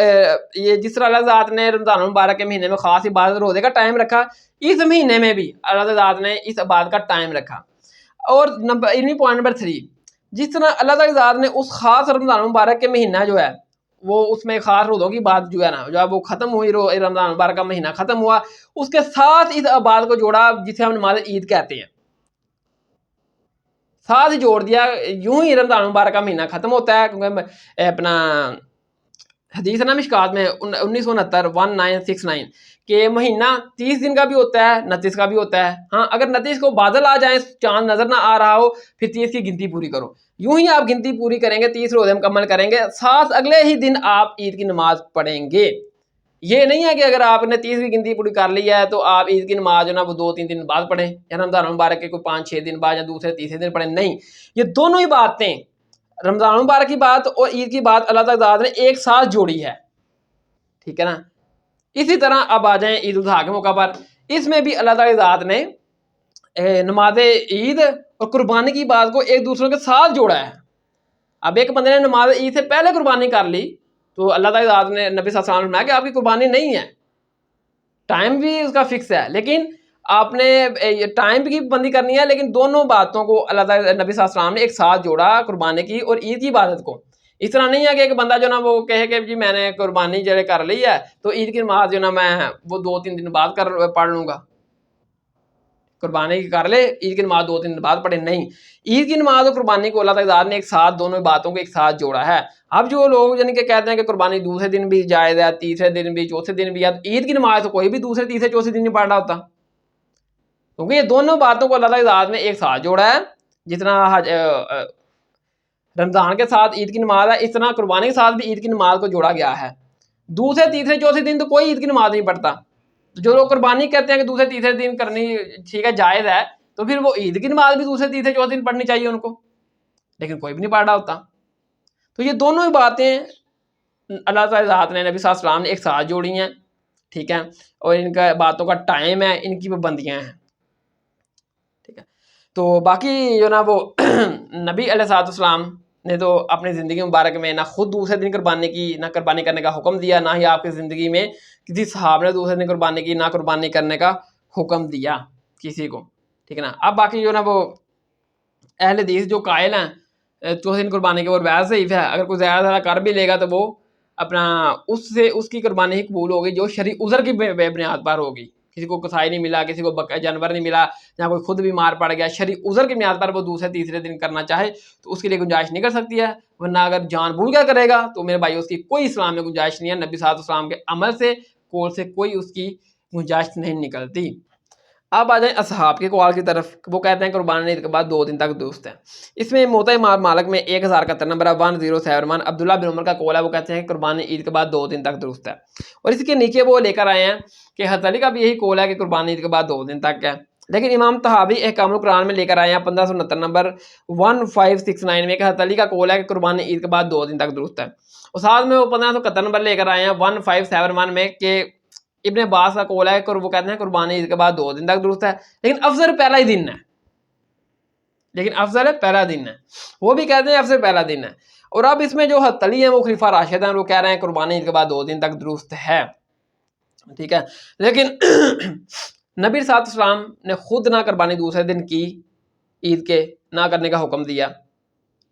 یہ جس طرح اللہ ذات نے رمضان المبارک کے مہینے میں خاص عبادت روزے کا ٹائم رکھا, اس مہینے میں بھی اللہ ذات نے اس عبادت کا ٹائم رکھا. اور پوائنٹ نمبر 3, جس طرح اللہ تعالی ذات نے اس خاص رمضان المبارک کے مہینہ جو ہے وہ اس میں خاص روزوں کی بات جو ہے نا, جب وہ ختم ہوئی رمضان المبارک کا مہینہ ختم ہوا, اس کے ساتھ اس عبادت کو جوڑا جسے ہم نماز عید کہتے ہیں, ساتھ ہی جوڑ دیا. یوں ہی رمضان المبارک کا مہینہ ختم ہوتا ہے کیونکہ اپنا حدیث ہے نا مشکات میں 1969 کہ مہینہ 30 دن کا بھی ہوتا ہے 29 کا بھی ہوتا ہے. ہاں اگر 29 کو بادل آ جائیں چاند نظر نہ آ رہا ہو پھر 30 کی گنتی پوری کرو. یوں ہی آپ گنتی پوری کریں گے 30 روزے مکمل کریں گے, ساتھ اگلے ہی دن آپ عید کی نماز پڑھیں گے. یہ نہیں ہے کہ اگر آپ نے 30 کی گنتی پوری کر لی ہے تو آپ عید کی نماز جو نا وہ 2-3 دن بعد پڑھیں یا رمضان المبارک کے کوئی 5-6 دن بعد یا دوسرے تیسرے دن پڑھیں. نہیں, یہ دونوں ہی باتیں رمضان المبارک کی بات اور عید کی بات اللہ تعالیٰ نے ایک ساتھ جوڑی ہے, ٹھیک ہے نا. اسی طرح اب آ جائیں عید الاضحیٰ کے موقع پر, اس میں بھی اللہ تعالی ذات نے نماز عید اور قربانی کی بات کو ایک دوسرے کے ساتھ جوڑا ہے. اب ایک بندے نے نماز عید سے پہلے قربانی کر لی تو اللہ تعالی ذات نے نبی صلی اللہ علیہ وسلم نے کہ آپ کی قربانی نہیں ہے, ٹائم بھی اس کا فکس ہے لیکن آپ نے ٹائم کی بندی کرنی ہے, لیکن دونوں باتوں کو اللہ تعالی نبی صلی اللہ علیہ وسلم نے ایک ساتھ جوڑا, قربانی کی اور عید کی عبادت کو. اس طرح نہیں ہے کہ ایک بندہ جو نا وہ کہے کہ جی میں نے قربانی جو کر لی ہے تو عید کی نماز جو نا میں وہ 2-3 دن بعد پڑھ لوں گا. قربانی کی کر لے, عید کی نماز 2-3 دن بعد پڑھے. نہیں, عید کی نماز اور قربانی کو اللہ تعالیٰ نے ایک ساتھ دونوں باتوں کو ایک ساتھ جوڑا ہے. اب جو لوگ یعنی کہ کہتے ہیں کہ قربانی دوسرے دن بھی جائز ہے, تیسرے دن بھی, چوتھے دن بھی, عید کی نماز تو کوئی بھی دوسرے تیسرے چوتھے دن نہیں پڑھ رہا ہوتا, کیونکہ یہ دونوں باتوں کو اللہ تعالیٰ نے ایک ساتھ جوڑا ہے. جتنا رمضان کے ساتھ عید کی نماز ہے اس طرح قربانی کے ساتھ بھی عید کی نماز کو جوڑا گیا ہے. دوسرے تیسرے چوتھے دن تو کوئی عید کی نماز نہیں پڑھتا. جو لوگ قربانی کہتے ہیں کہ دوسرے تیسرے دن کرنی ٹھیک ہے جائز ہے, تو پھر وہ عید کی نماز بھی دوسرے تیسرے چوتھے دن پڑھنی چاہیے ان کو, لیکن کوئی بھی نہیں پڑھ رہا ہوتا. تو یہ دونوں ہی باتیں اللہ تعالی ذات نے نبی صلی اللہ علیہ وسلم نے ایک ساتھ جوڑی ہیں, ٹھیک ہے, اور ان کا باتوں کا ٹائم ہے, ان کی پابندیاں ہیں, ٹھیک ہے. تو باقی جو نا وہ نبی علیہ السلام نے تو اپنی زندگی مبارک میں نہ خود دوسرے دن قربانی کی, نہ قربانی کرنے کا حکم دیا, نہ ہی آپ کی زندگی میں کسی صحابہ نے دوسرے دن قربانی کی, نہ قربانی کرنے کا حکم دیا کسی کو, ٹھیک ہے نا. اب باقی جو نا وہ اہل حدیث جو قائل ہیں چوتھے دن قربانی کے, اور ویسے ضعیف ہے, اگر کوئی زیادہ زیادہ کر بھی لے گا تو وہ اپنا اس کی قربانی ہی قبول ہوگی جو شرعی عذر کی بنیاد پر ہوگی. کسی کو کسائی نہیں ملا, کسی کو جانور نہیں ملا, یا کوئی خود بیمار پڑ گیا, شرعی عذر کی بنیاد پر وہ دوسرے تیسرے دن کرنا چاہے تو اس کے لیے گنجائش نہیں کر سکتی ہے. ورنہ اگر جان بوجھ کر کرے گا تو میرے بھائی اس کی کوئی اسلام میں گنجائش نہیں ہے. نبی صلی اللہ علیہ وسلم کے عمل سے قول سے کوئی اس کی گنجائش نہیں نکلتی. اب آ جائیں اصحاب کے قول کی طرف. وہ کہتے ہیں قربانی عید کے بعد 2 دن تک درست ہے. اس میں موطا امام مالک میں 1071 نمبر 1071 عبداللہ بن عمر کا قول ہے, وہ کہتے ہیں کہ قربانی عید کے بعد 2 دن تک درست ہے. اور اس کے نیچے وہ لے کر آئے ہیں کہ حضرت علی کا بھی یہی قول ہے کہ قربانی عید کے بعد 2 دن تک ہے. لیکن امام طحاوی احکام القرآن میں لے کر آئے ہیں 1569 نمبر 1569 میں کہ حضرت علی کا قول ہے کہ قربانی عید کے بعد 2 دن تک درست ہے. اور ساتھ میں وہ 1571 نمبر لے کر آئے ہیں 1571 میں کہ ابن عباس کا قول ہے کہ وہ کہتے ہیں قربانی عید کے بعد 2 دن تک درست ہے, لیکن افضل پہلا ہی دن ہے. وہ بھی کہتے ہیں افضل پہلا دن ہے. اور اب اس میں جو حضرت علی ہیں وہ خلیفہ راشد ہیں, وہ کہہ رہے ہیں قربانی عید کے بعد 2 دن تک درست ہے, ٹھیک ہے. لیکن نبی صلی اللہ علیہ وسلم نے خود نہ قربانی دوسرے دن کی عید کے نہ کرنے کا حکم دیا,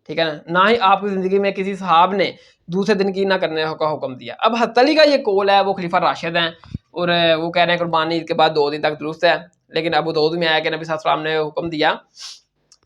ٹھیک ہے نا, نہ ہی آپ کی زندگی میں کسی صحاب نے دوسرے دن کی نہ کرنے کا حکم دیا. اب حضرت علی کا یہ قول ہے, وہ خلیفہ راشد ہیں اور وہ کہہ رہے ہیں قربانی عید کے بعد 2 دن تک درست ہے. لیکن ابو داؤد میں آیا کہ نبی صلی اللہ علیہ وسلم نے حکم دیا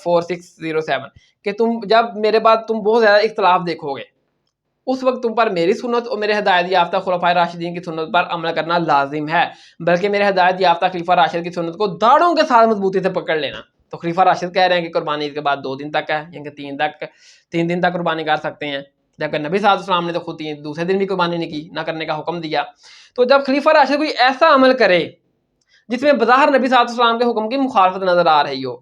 4607 کہ تم جب میرے بعد تم بہت زیادہ اختلاف دیکھو گے اس وقت تم پر میری سنت اور میرے ہدایت یافتہ خلفائے راشدین کی سنت پر عمل کرنا لازم ہے، بلکہ میرے ہدایت یافتہ خلیفہ راشد کی سنت کو داڑھوں کے ساتھ مضبوطی سے پکڑ لینا۔ تو خلیفہ راشد کہہ رہے ہیں کہ قربانی عید کے بعد 2 دن تک ہے، یعنی کہ 3 دن تک قربانی کر سکتے ہیں، جبکہ نبی صلی اللہ علیہ وسلم نے تو خود دوسرے دن بھی قربانی نہیں کی، نہ کرنے کا حکم دیا۔ تو جب خلیفہ راشد کوئی ایسا عمل کرے جس میں بظاہر نبی صلی اللہ علیہ وسلم کے حکم کی مخالفت نظر آ رہی ہو،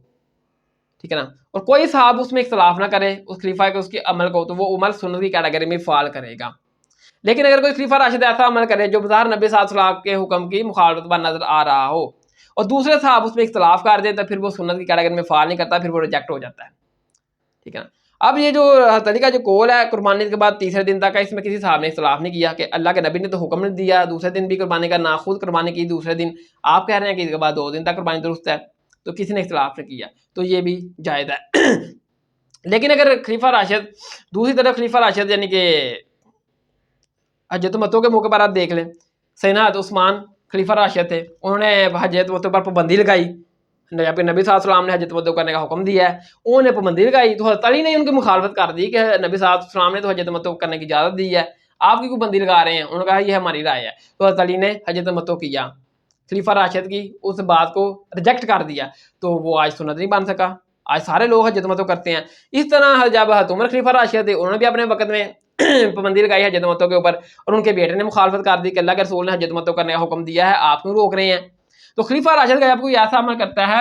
ٹھیک ہے نا، اور کوئی صاحب اس میں اختلاف نہ کرے اس خلیفہ کے اس کے عمل کو، تو وہ عمل سنت کی کیٹیگری میں فال کرے گا۔ لیکن اگر کوئی خلیفہ راشد ایسا عمل کرے جو بظاہر نبی صلی اللہ علیہ وسلم کے حکم کی مخالفت پر نظر آ رہا ہو اور دوسرے صاحب اس میں اختلاف کر دیں، تو پھر وہ سنت کی کیٹیگری میں فال نہیں کرتا، پھر وہ ریجیکٹ ہو جاتا ہے، ٹھیک ہے نا۔ اب یہ جو طریقہ جو قول ہے قربانی کے بعد تیسرے دن تک ہے، اس میں کسی صاحب نے اختلاف نہیں کیا کہ اللہ کے نبی نے تو حکم نہیں دیا دوسرے دن بھی قربانی کا، نہ خود قربانی کی دوسرے دن، آپ کہہ رہے ہیں کہ اس کے بعد 2 دن تک قربانی درست ہے، تو کسی نے اختلاف نہیں کیا، تو یہ بھی جائز ہے۔ لیکن اگر خلیفہ راشد دوسری طرف خلیفہ راشد یعنی کہ حجۃ المتو کے موقع پر آپ دیکھ لیں، سیدنا عثمان خلیفہ راشد تھے، انہوں نے حجۃ المتو پر پابندی لگائی، جبکہ نبی صلی اللہ علیہ وسلم نے حجۃ المتو کرنے کا حکم دیا ہے، انہوں نے پابندی لگائی، تو حضرت علی نے ان کی مخالفت کر دی کہ نبی صلی اللہ علیہ وسلم نے تو حجۃ المتو کرنے کی اجازت دی ہے، آپ کی پابندی لگا رہے ہیں، انہوں نے کہا یہ ہماری رائے ہے، تو حضرت علی نے حجۃ المتو کیا، خلیفہ راشد کی اس بات کو ریجیکٹ کر دیا، تو وہ آج سنت نہیں بن سکا، آج سارے لوگ حجۃ المتو کرتے ہیں۔ اس طرح جب حضرت عمر خلیفہ راشد تھے، انہوں نے بھی اپنے وقت میں پابندی لگائی حجۃ المتو کے اوپر، اور ان کے بیٹے نے مخالفت کر دی کہ اللہ کے رسول نے حجۃ المتو کرنے کا حکم دیا ہے، آپ کیوں روک رہے ہیں؟ تو خلیفہ راشد کا جب کوئی ایسا عمل کرتا ہے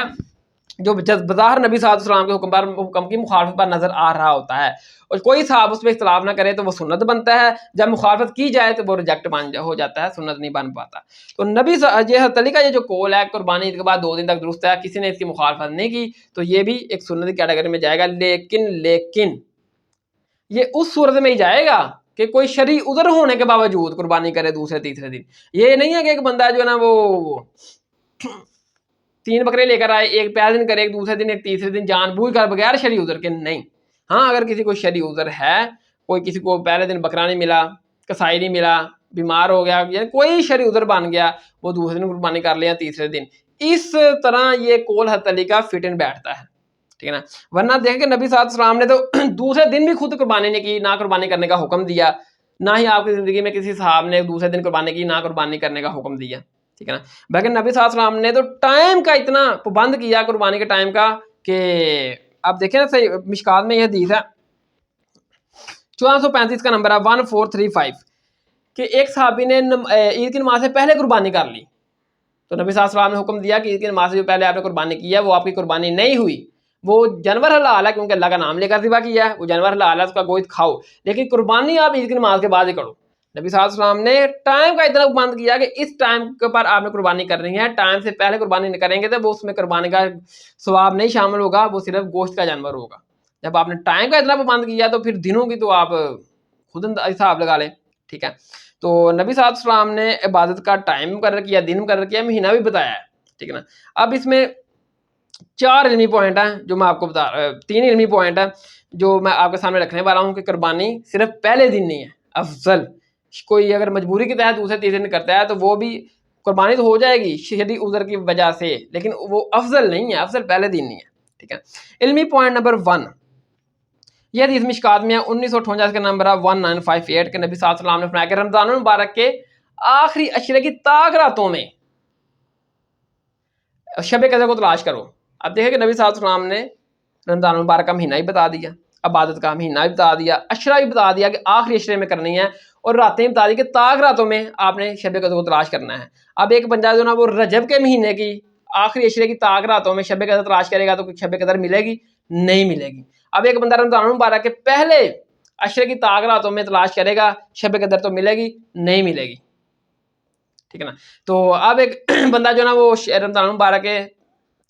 جو بظاہر نبی صلی اللہ علیہ وسلم کے حکم کی مخالفت پر نظر آ رہا ہوتا ہے اور کوئی صاحب اس میں اختلاف نہ کرے، تو وہ سنت بنتا ہے، جب مخالفت کی جائے تو وہ ریجیکٹ ہو جاتا ہے، سنت نہیں بن پاتا۔ تو نبی یہ طریقہ یہ جو قول ہے قربانی عید کے بعد 2 دن تک درست ہے، کسی نے اس کی مخالفت نہیں کی، تو یہ بھی ایک سنت کی کیٹیگری میں جائے گا، لیکن یہ اس صورت میں ہی جائے گا کہ کوئی شرعی عذر ہونے کے باوجود قربانی کرے دوسرے تیسرے دن۔ یہ نہیں ہے کہ ایک بندہ جو ہے نا وہ 3 بکرے لے کر آئے، ایک پہلے دن کرے، ایک دوسرے دن، ایک تیسرے دن، جان بوجھ کر بغیر شرعی عذر کے نہیں۔ ہاں اگر کسی کو شرعی عذر ہے، کوئی کسی کو پہلے دن بکرا نہیں ملا، کسائی نہیں ملا، بیمار ہو گیا، یعنی کوئی شرعی عذر بن گیا، وہ دوسرے دن قربانی کر لیا تیسرے دن، اس طرح یہ قول حضرت علی کا فٹ ان بیٹھتا ہے، ٹھیک ہے نا۔ ورنہ دیکھیں کہ نبی صلی اللہ علیہ وسلم نے تو دوسرے دن بھی خود قربانی نہیں کی، نہ قربانی کرنے کا حکم دیا، نہ ہی آپ کی زندگی میں کسی صحاب نے دوسرے دن قربانی کی، نہ قربانی کرنے کا حکم دیا، ٹھیک ہے نا۔ لیکن نبی صلی اللہ علیہ وسلم نے تو ٹائم کا اتنا پابند کیا قربانی کے ٹائم کا کہ آپ دیکھیں نا صحیح مشکات میں یہ حدیث ہے 1435 کا نمبر ہے 1435 کہ ایک صحابی نے عید کی نماز سے پہلے قربانی کر لی، تو نبی صلی اللہ علیہ وسلم نے حکم دیا کہ عید کی نماز سے جو پہلے آپ نے قربانی کی ہے وہ آپ کی قربانی نہیں ہوئی، وہ جانور حلال ہے کیونکہ اللہ کا نام لے کر ذبح کیا ہے، وہ جانور حلال ہے، اس کا گوشت کھاؤ، لیکن قربانی آپ عید کی نماز کے بعد ہی کرو۔ نبی صلی اللہ علیہ وسلم نے ٹائم کا اتنا پابند کیا کہ اس ٹائم کے پر آپ نے قربانی کرنی ہے، ٹائم سے پہلے قربانی نہیں کریں گے تو وہ اس میں قربانی کا ثواب نہیں شامل ہوگا، وہ صرف گوشت کا جانور ہوگا۔ جب آپ نے ٹائم کا اتنا پابند کیا تو پھر دنوں کی تو آپ خود حساب لگا لیں، ٹھیک ہے۔ تو نبی صلی اللہ علیہ وسلم نے عبادت کا ٹائم مقرر کیا، دن مقرر کیا، مہینہ بھی بتایا ہے، ٹھیک ہے نا۔ اب اس میں 4 علمی پوائنٹ ہیں جو میں آپ کو بتا 3 علمی پوائنٹ ہیں جو میں آپ کے سامنے رکھنے والا ہوں کہ قربانی صرف پہلے دن نہیں ہے، افضل کوئی اگر مجبوری کے تحت دوسرے تیسرے دن کرتا ہے تو وہ بھی قربانی تو ہو جائے گی شرعی عذر کی وجہ سے، لیکن وہ افضل نہیں ہے، افضل پہلے دن نہیں ہے، ٹھیک ہے۔ علمی پوائنٹ نمبر 1، یہ حدیث مشکات میں 1958 کا نمبر ہے 1958 کہ نبی صلی اللہ علیہ وسلم نے فرمایا کہ رمضان المبارک کے آخری عشرے کی طاق راتوں میں شب قدر کو تلاش کرو۔ اب دیکھیں کہ نبی صلی اللہ علیہ وسلم نے رمضان المبارک کا مہینہ ہی بتا دیا، عبادت کا مہینہ بھی بتا دیا، عشرہ بھی بتا دیا کہ آخری عشرے میں کرنی ہے، اور راتیں بتا دی کہ طاق راتوں میں آپ نے شب قدر کو تلاش کرنا ہے۔ اب ایک بندہ جو نا وہ رجب کے مہینے کی آخری عشرے کی طاق راتوں میں شب قدر تلاش کرے گا تو شب قدر ملے گی؟ نہیں ملے گی۔ اب ایک بندہ رمضان المبارک کے پہلے عشرے کی طاق راتوں میں تلاش کرے گا، شب قدر تو ملے گی؟ نہیں ملے گی، ٹھیک ہے نا۔ تو اب ایک بندہ جو نا وہ رمضان المبارک کے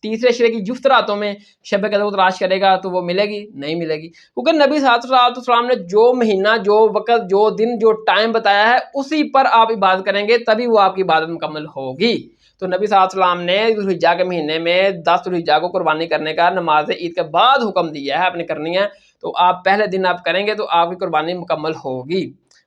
تیسرے عشرے کی جفت راتوں میں شب قدر کو تلاش کرے گا تو وہ ملے گی؟ نہیں ملے گی، کیونکہ نبی صلی اللہ علیہ وسلم نے جو مہینہ، جو وقت، جو دن، جو ٹائم بتایا ہے اسی پر آپ عبادت کریں گے تبھی وہ آپ کی عبادت مکمل ہوگی۔ تو نبی صلی اللہ علیہ وسلم نے ذوالحجہ کے مہینے میں 10 ذوالحجہ کو قربانی کرنے کا نماز عید کے بعد حکم دیا ہے، آپ نے کرنی ہے، تو آپ پہلے دن آپ کریں گے تو آپ کی قربانی مکمل ہوگی۔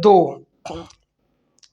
2,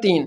3,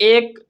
1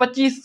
25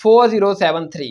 4073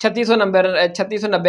3690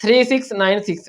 3696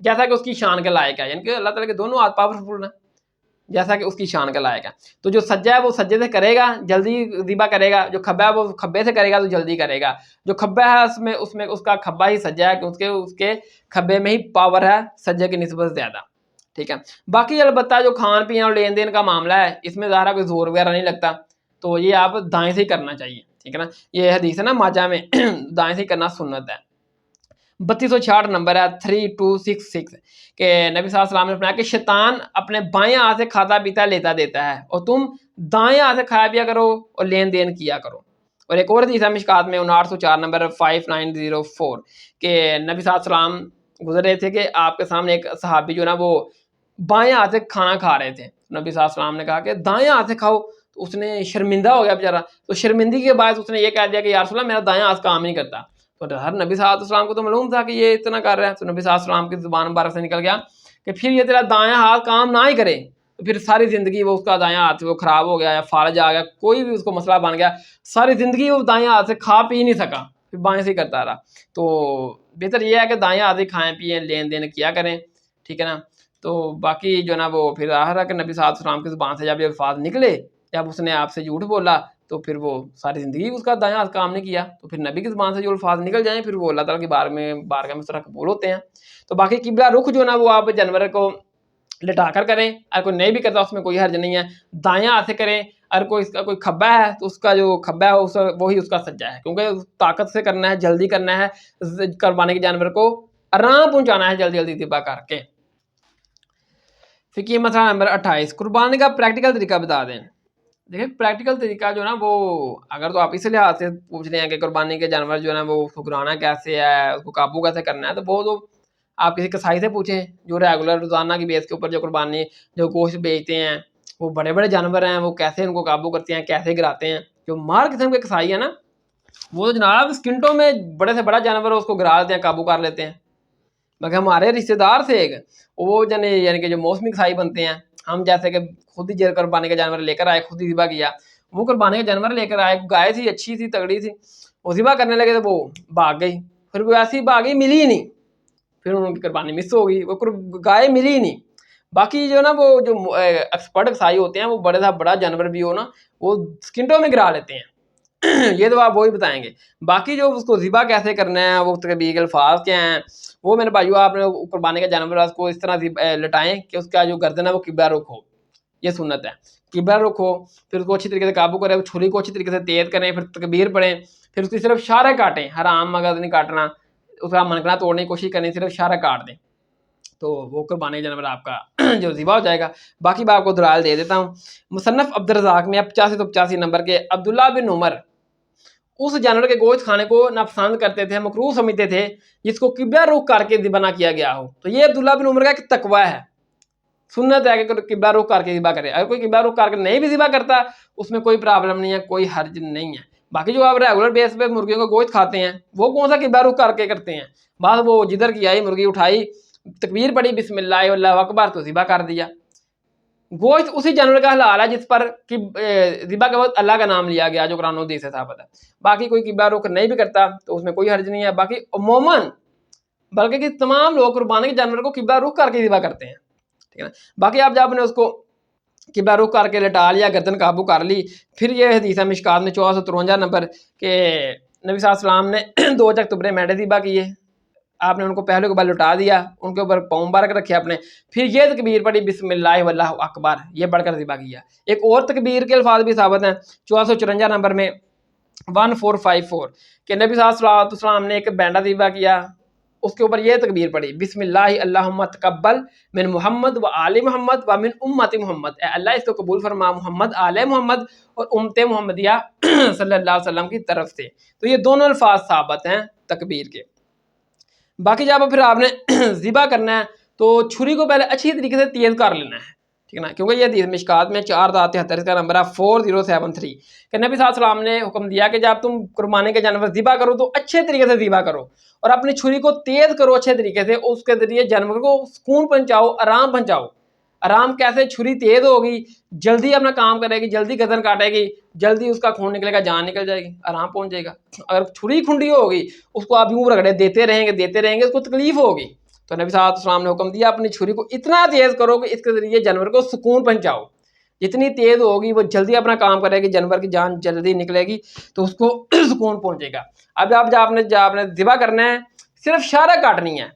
جیسا کہ اس کی شان کے لائق ہے، یعنی کہ اللہ تعالیٰ کے دونوں ہاتھ پاورفل ہیں جیسا کہ اس کی شان کا لائق ہے. تو جو سجدہ ہے وہ سجدے سے کرے گا جلدی ذبح کرے گا، جو کھبا ہے وہ کھبے سے کرے گا تو جلدی کرے گا. جو کھبا ہے اس میں اس کا کھبا ہی سجدہ ہے کیونکہ اس کے کھبے میں ہی پاور ہے سجدے کی نسبت زیادہ. ٹھیک ہے. باقی البتہ جو کھان پین اور لین دین کا معاملہ ہے اس میں ظاہر کوئی زور وغیرہ نہیں لگتا، تو یہ آپ دائیں سے ہی کرنا چاہیے. ٹھیک ہے نا. یہ حدیث ہے نا ماجہ میں دائیں سے ہی کرنا سنت ہے. 3266 نمبر ہے 3266 کہ نبی صلی اللہ علیہ وسلم نے فرمایا کہ شیطان اپنے بائیں ہاتھ سے کھاتا پیتا لیتا دیتا ہے اور تم دائیں ہاتھ سے کھایا پیا کرو اور لین دین کیا کرو. اور ایک اور حدیث ہے مشکات میں 5904 نمبر 5904 کہ نبی صلی اللہ علیہ وسلم گزر رہے تھے کہ آپ کے سامنے ایک صحابی جو نا وہ بائیں ہاتھ سے کھانا کھا رہے تھے. نبی صلی اللہ علیہ وسلم نے کہا کہ دائیں ہاتھ سے کھاؤ، تو اس نے شرمندہ ہو گیا بیچارہ. تو شرمندگی کے بعد اس نے یہ کہہ دیا کہ یا رسول اللہ میرا دائیں ہاتھ کام نہیں کرتا. تو ہر نبی صلی اللہ علیہ وسلم کو تو معلوم تھا کہ یہ اتنا کر رہا ہے. تو نبی صلی اللہ علیہ وسلم کی زبان مبارک سے نکل گیا کہ پھر یہ تیرا دایاں ہاتھ کام نہ ہی کرے تو پھر ساری زندگی وہ اس کا دایاں ہاتھ وہ خراب ہو گیا یا فالج آ گیا، کوئی بھی اس کو مسئلہ بن گیا، ساری زندگی وہ دایاں ہاتھ سے کھا پی نہیں سکا، پھر بائیں سے ہی کرتا رہا. تو بہتر یہ ہے کہ دایاں ہاتھ سے کھائیں پئیں لین دین کیا کریں. ٹھیک ہے نا. تو باقی جو نا وہ پھر آخر ہے کہ نبی صلی اللہ علیہ وسلم کی زبان سے جب یہ الفاظ نکلے، جب اس نے آپ سے جھوٹ بولا تو پھر وہ ساری زندگی اس کا دایاں ہاتھ کام نہیں کیا، تو پھر نبی کی زبان سے جو الفاظ نکل جائیں پھر وہ اللہ تعالیٰ کی بارگاہ میں اس طرح قبول ہوتے ہیں. تو باقی قبلہ رخ جو نا وہ آپ جانور کو لٹا کر کریں، اگر کوئی نہیں بھی کرتا اس میں کوئی حرج نہیں ہے. دایاں ہاتھ سے کریں، اگر کوئی اس کا کوئی کھبا ہے تو اس کا جو کھبا ہے وہی اس کا سجا ہے، کیونکہ طاقت سے کرنا ہے، جلدی کرنا ہے، قربانی کے جانور کو آرام پہنچانا ہے جلدی جلدی ذبح کر کے. فقہی مسئلہ نمبر 28 قربانی کا پریکٹیکل طریقہ بتا دیں. دیکھیں پریکٹیکل طریقہ جو ہے نا وہ اگر تو آپ اس لحاظ سے پوچھ رہے ہیں کہ قربانی کے جانور جو ہے نا وہ اس کو گرانا کیسے ہے، اس کو قابو کیسے کرنا ہے، تو وہ تو آپ کسی کسائی سے پوچھیں جو ریگولر روزانہ کی بیس کے اوپر جو قربانی جو گوشت بیچتے ہیں، وہ بڑے بڑے جانور ہیں، وہ کیسے ان کو قابو کرتے ہیں، کیسے گراتے ہیں. جو مار قسم کے کسائی ہیں نا وہ تو جناب سکنٹوں میں بڑے سے بڑا جانور اس کو گرا دیتے ہیں، قابو کر لیتے ہیں. باقی ہمارے رشتے دار تھے ایک وہ یعنی کہ جو موسمی کسائی بنتے ہیں، ہم جیسے کہ خود ہی قربانی کا جانور لے کر آئے، خود ہی ذبح کیا. وہ قربانی کا جانور لے کر آئے، گائے تھی اچھی تھی تگڑی تھی، وہ ذبح کرنے لگے تو وہ بھاگ گئی، پھر وہ ایسی بھاگی ملی ہی نہیں، پھر ان کی قربانی مس ہو گئی، وہ گائے ملی ہی نہیں. باقی جو نا وہ جو ایکسپرٹ کسائی ہوتے ہیں وہ بڑے سے بڑا جانور بھی ہو نا وہ سکنٹوں میں گرا لیتے ہیں. یہ تو آپ وہی بتائیں گے. باقی جو اس کو ذبح کیسے کرنا ہے، وہ تکبیر کے الفاظ کیا ہیں، وہ میرے بھائیو آپ نے قربانی کا جانور کو اس طرح لٹائیں کہ اس کا جو گردن ہے وہ قبلہ رخ ہو. یہ سنت ہے، قبلہ رخ ہو، پھر اس کو اچھی طریقے سے قابو کریں، چھری کو اچھی طریقے سے تیز کریں، پھر تکبیر پڑھیں، پھر اس کی صرف شارہ کاٹیں، حرام مغز نہیں کاٹنا، اس کا منگنا توڑنے کی کوشش کرنی، صرف شارہ کاٹ دیں تو وہ قربانی کا جانور آپ کا جو ذبح ہو جائے گا. باقی میں آپ کو دلائل دے دیتا ہوں. مصنف عبدالرزاق میں 85 تو 85 نمبر کے عبداللہ بن عمر اس جانور کے گوشت کھانے کو ناپسند کرتے تھے، مکروہ سمجھتے تھے جس کو قبلہ رخ کر کے ذبح نہ کیا گیا ہو. تو یہ عبداللہ بن عمر کا ایک تقوی ہے، سنت ہے کہ قبلہ رخ کر کے ذبح کرے. اگر کوئی قبلہ رخ کر کے نہیں بھی ذبح کرتا اس میں کوئی پرابلم نہیں ہے، کوئی حرج نہیں ہے. باقی جو آپ ریگولر بیس پہ مرغیوں کا گوشت کھاتے ہیں وہ کون سا قبلہ رخ کر کے کرتے ہیں؟ بعد وہ جدھر کی آئی مرغی اٹھائی، تکبیر پڑھی، بسم اللہ اللہ اکبر، تو ذبح کر دیا. گوشت اسی جانور کا حلال ہے جس پر ذبح کے وقت اللہ کا نام لیا گیا، جو قرآن و حدیث سے ثابت ہے. باقی کوئی قبلہ رخ نہیں بھی کرتا تو اس میں کوئی حرج نہیں ہے. باقی عموماً بلکہ کہ تمام لوگ قربانی کے جانور کو قبلہ رخ کر کے ذبح کرتے ہیں. ٹھیک ہے نا. باقی آپ جب نے اس کو قبلہ رخ کر کے لٹا لیا، گردن قابو کر لی، پھر یہ حدیث ہے مشکات میں 1453 نمبر کہ نبی صلی اللہ علیہ وسلم نے 2 چکتبرے میڈے ذبح کیے، آپ نے ان کو پہلے کے بعد لٹا دیا، ان کے اوپر پاؤں مبارک رکھے اپنے، پھر یہ تکبیر پڑھی بسم اللہ واللہ اکبر، یہ پڑھ کر ذبح کیا. ایک اور تکبیر کے الفاظ بھی ثابت ہیں 1454 نمبر میں 1454 کہ نبی صلی اللہ علیہ وسلم نے ایک بینڈا ذبح کیا، اس کے اوپر یہ تکبیر پڑھی بسم اللہ اللہم تقبل من محمد و آل محمد و من امت محمد، اے اللہ اس کو قبول فرما محمد، آل محمد اور امت محمدیہ صلی اللہ علیہ وسلم کی طرف سے. تو یہ دونوں الفاظ ثابت ہیں تکبیر کے. باقی جب پھر آپ نے ذبح کرنا ہے تو چھری کو پہلے اچھی طریقے سے تیز کر لینا ہے. ٹھیک ہے نا، کیونکہ یہ حدیث مشکات میں 473 کا نمبر ہے 4073 کہ نبی صلی اللہ علیہ وسلم نے حکم دیا کہ جب تم قربانی کے جانور ذبح کرو تو اچھے طریقے سے ذبح کرو اور اپنی چھری کو تیز کرو اچھے طریقے سے، اس کے ذریعے جانور کو سکون پہنچاؤ، آرام پہنچاؤ. آرام کیسے؟ چھری تیز ہوگی، جلدی اپنا کام کرے گی، جلدی گردن کاٹے گی، جلدی اس کا خون نکلے گا، جان نکل جائے گی، آرام پہنچ جائے گا. اگر چھری کھنڈی ہوگی اس کو آپ یوں رگڑے دیتے رہیں گے اس کو تکلیف ہوگی، تو نبی صلی اللہ علیہ وسلم نے حکم دیا اپنی چھری کو اتنا تیز کرو کہ اس کے ذریعے جانور کو سکون پہنچاؤ. جتنی تیز ہوگی وہ جلدی اپنا کام کرے گی, جانور کی جان جلدی نکلے گی تو اس کو سکون پہنچے گا. اب آپ نے ذبح کرنا ہے, صرف شارہ کاٹنی ہے.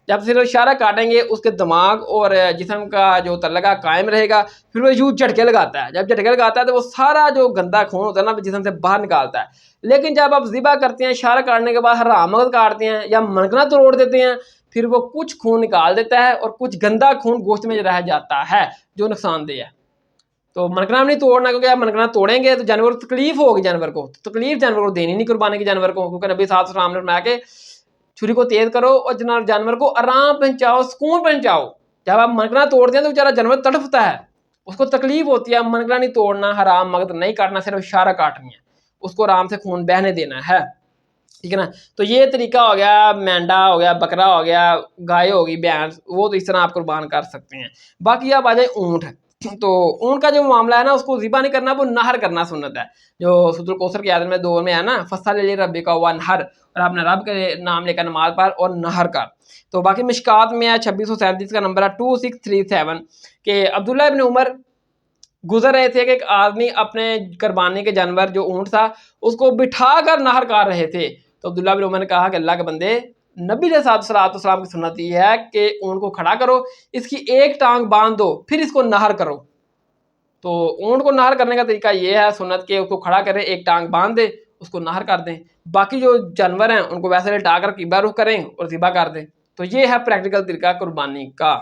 جب صرف شارہ کاٹیں گے اس کے دماغ اور جسم کا جو تعلقہ قائم رہے گا. پھر وہ یوں جھٹکے لگاتا ہے, جب جھٹکے لگاتا ہے تو وہ سارا جو گندا خون ہوتا ہے نا جسم سے باہر نکالتا ہے. لیکن جب آپ ذبح کرتے ہیں شارہ کاٹنے کے بعد حرام مغز کاٹتے ہیں یا منگنا توڑ دیتے ہیں, پھر وہ کچھ خون نکال دیتا ہے اور کچھ گندا خون گوشت میں رہ جاتا ہے جو نقصان دہ ہے. تو منگنا نہیں توڑنا, کیونکہ آپ منگنا توڑیں گے تو جانور کو تکلیف ہوگی, جانور کو تکلیف جانور کو دینی نہیں قربانی کے جانور کو, کیونکہ نبی صلی اللہ علیہ وسلم نے فرمایا کہ چھری کو تیز کرو اور جانور کو آرام پہنچاؤ, سکون پہنچاؤ. جب آپ منگنا توڑتے ہیں تو بیچارہ جانور تڑپتا ہے, اس کو تکلیف ہوتی ہے. منگنا نہیں توڑنا, حرام مغز نہیں کاٹنا, صرف اشارہ کاٹنی ہے, اس کو آرام سے خون بہنے دینا ہے, ٹھیک ہے نا. تو یہ طریقہ ہو گیا, مینڈا ہو گیا, بکرا ہو گیا, گائے ہوگی, بھینس, وہ تو اس طرح آپ قربان کر سکتے ہیں. باقی آپ آ جائیں اونٹ. تو اونٹ کا جو معاملہ ہے نا, اس کو ذبح نہیں کرنا, وہ نہر کرنا سنت ہے, جو سورۃ الکوثر کی آیت میں 2 میں ہے نا, فصل لربک وانحر, اور آپ نے رب کے نام لے کر نماز پڑھ اور نہر کر. تو باقی مشکات میں ہے 2637 کا نمبر ہے 2637 کہ عبداللہ ابن عمر گزر رہے تھے کہ ایک آدمی اپنے قربانی کے جانور جو اونٹ تھا اس کو بٹھا کر نہر کر رہے تھے. تو عبداللہ ابن عمر نے کہا کہ اللہ کے بندے, نبی علیہ الصلوۃ والسلام کی سنت یہ ہے کہ اونٹ کو کھڑا کرو, اس کی ایک ٹانگ باندھ دو, پھر اس کو نہر کرو. تو اونٹ کو نہر کرنے کا طریقہ یہ ہے سنت کے, اس کو کھڑا کریں, ایک ٹانگ باندھ دیں, اس کو نہر کر دیں. باقی جو جانور ہیں ان کو ویسے لٹا کر قبلہ رخ کریں اور ذبح کر دیں. تو یہ ہے پریکٹیکل طریقہ قربانی کا.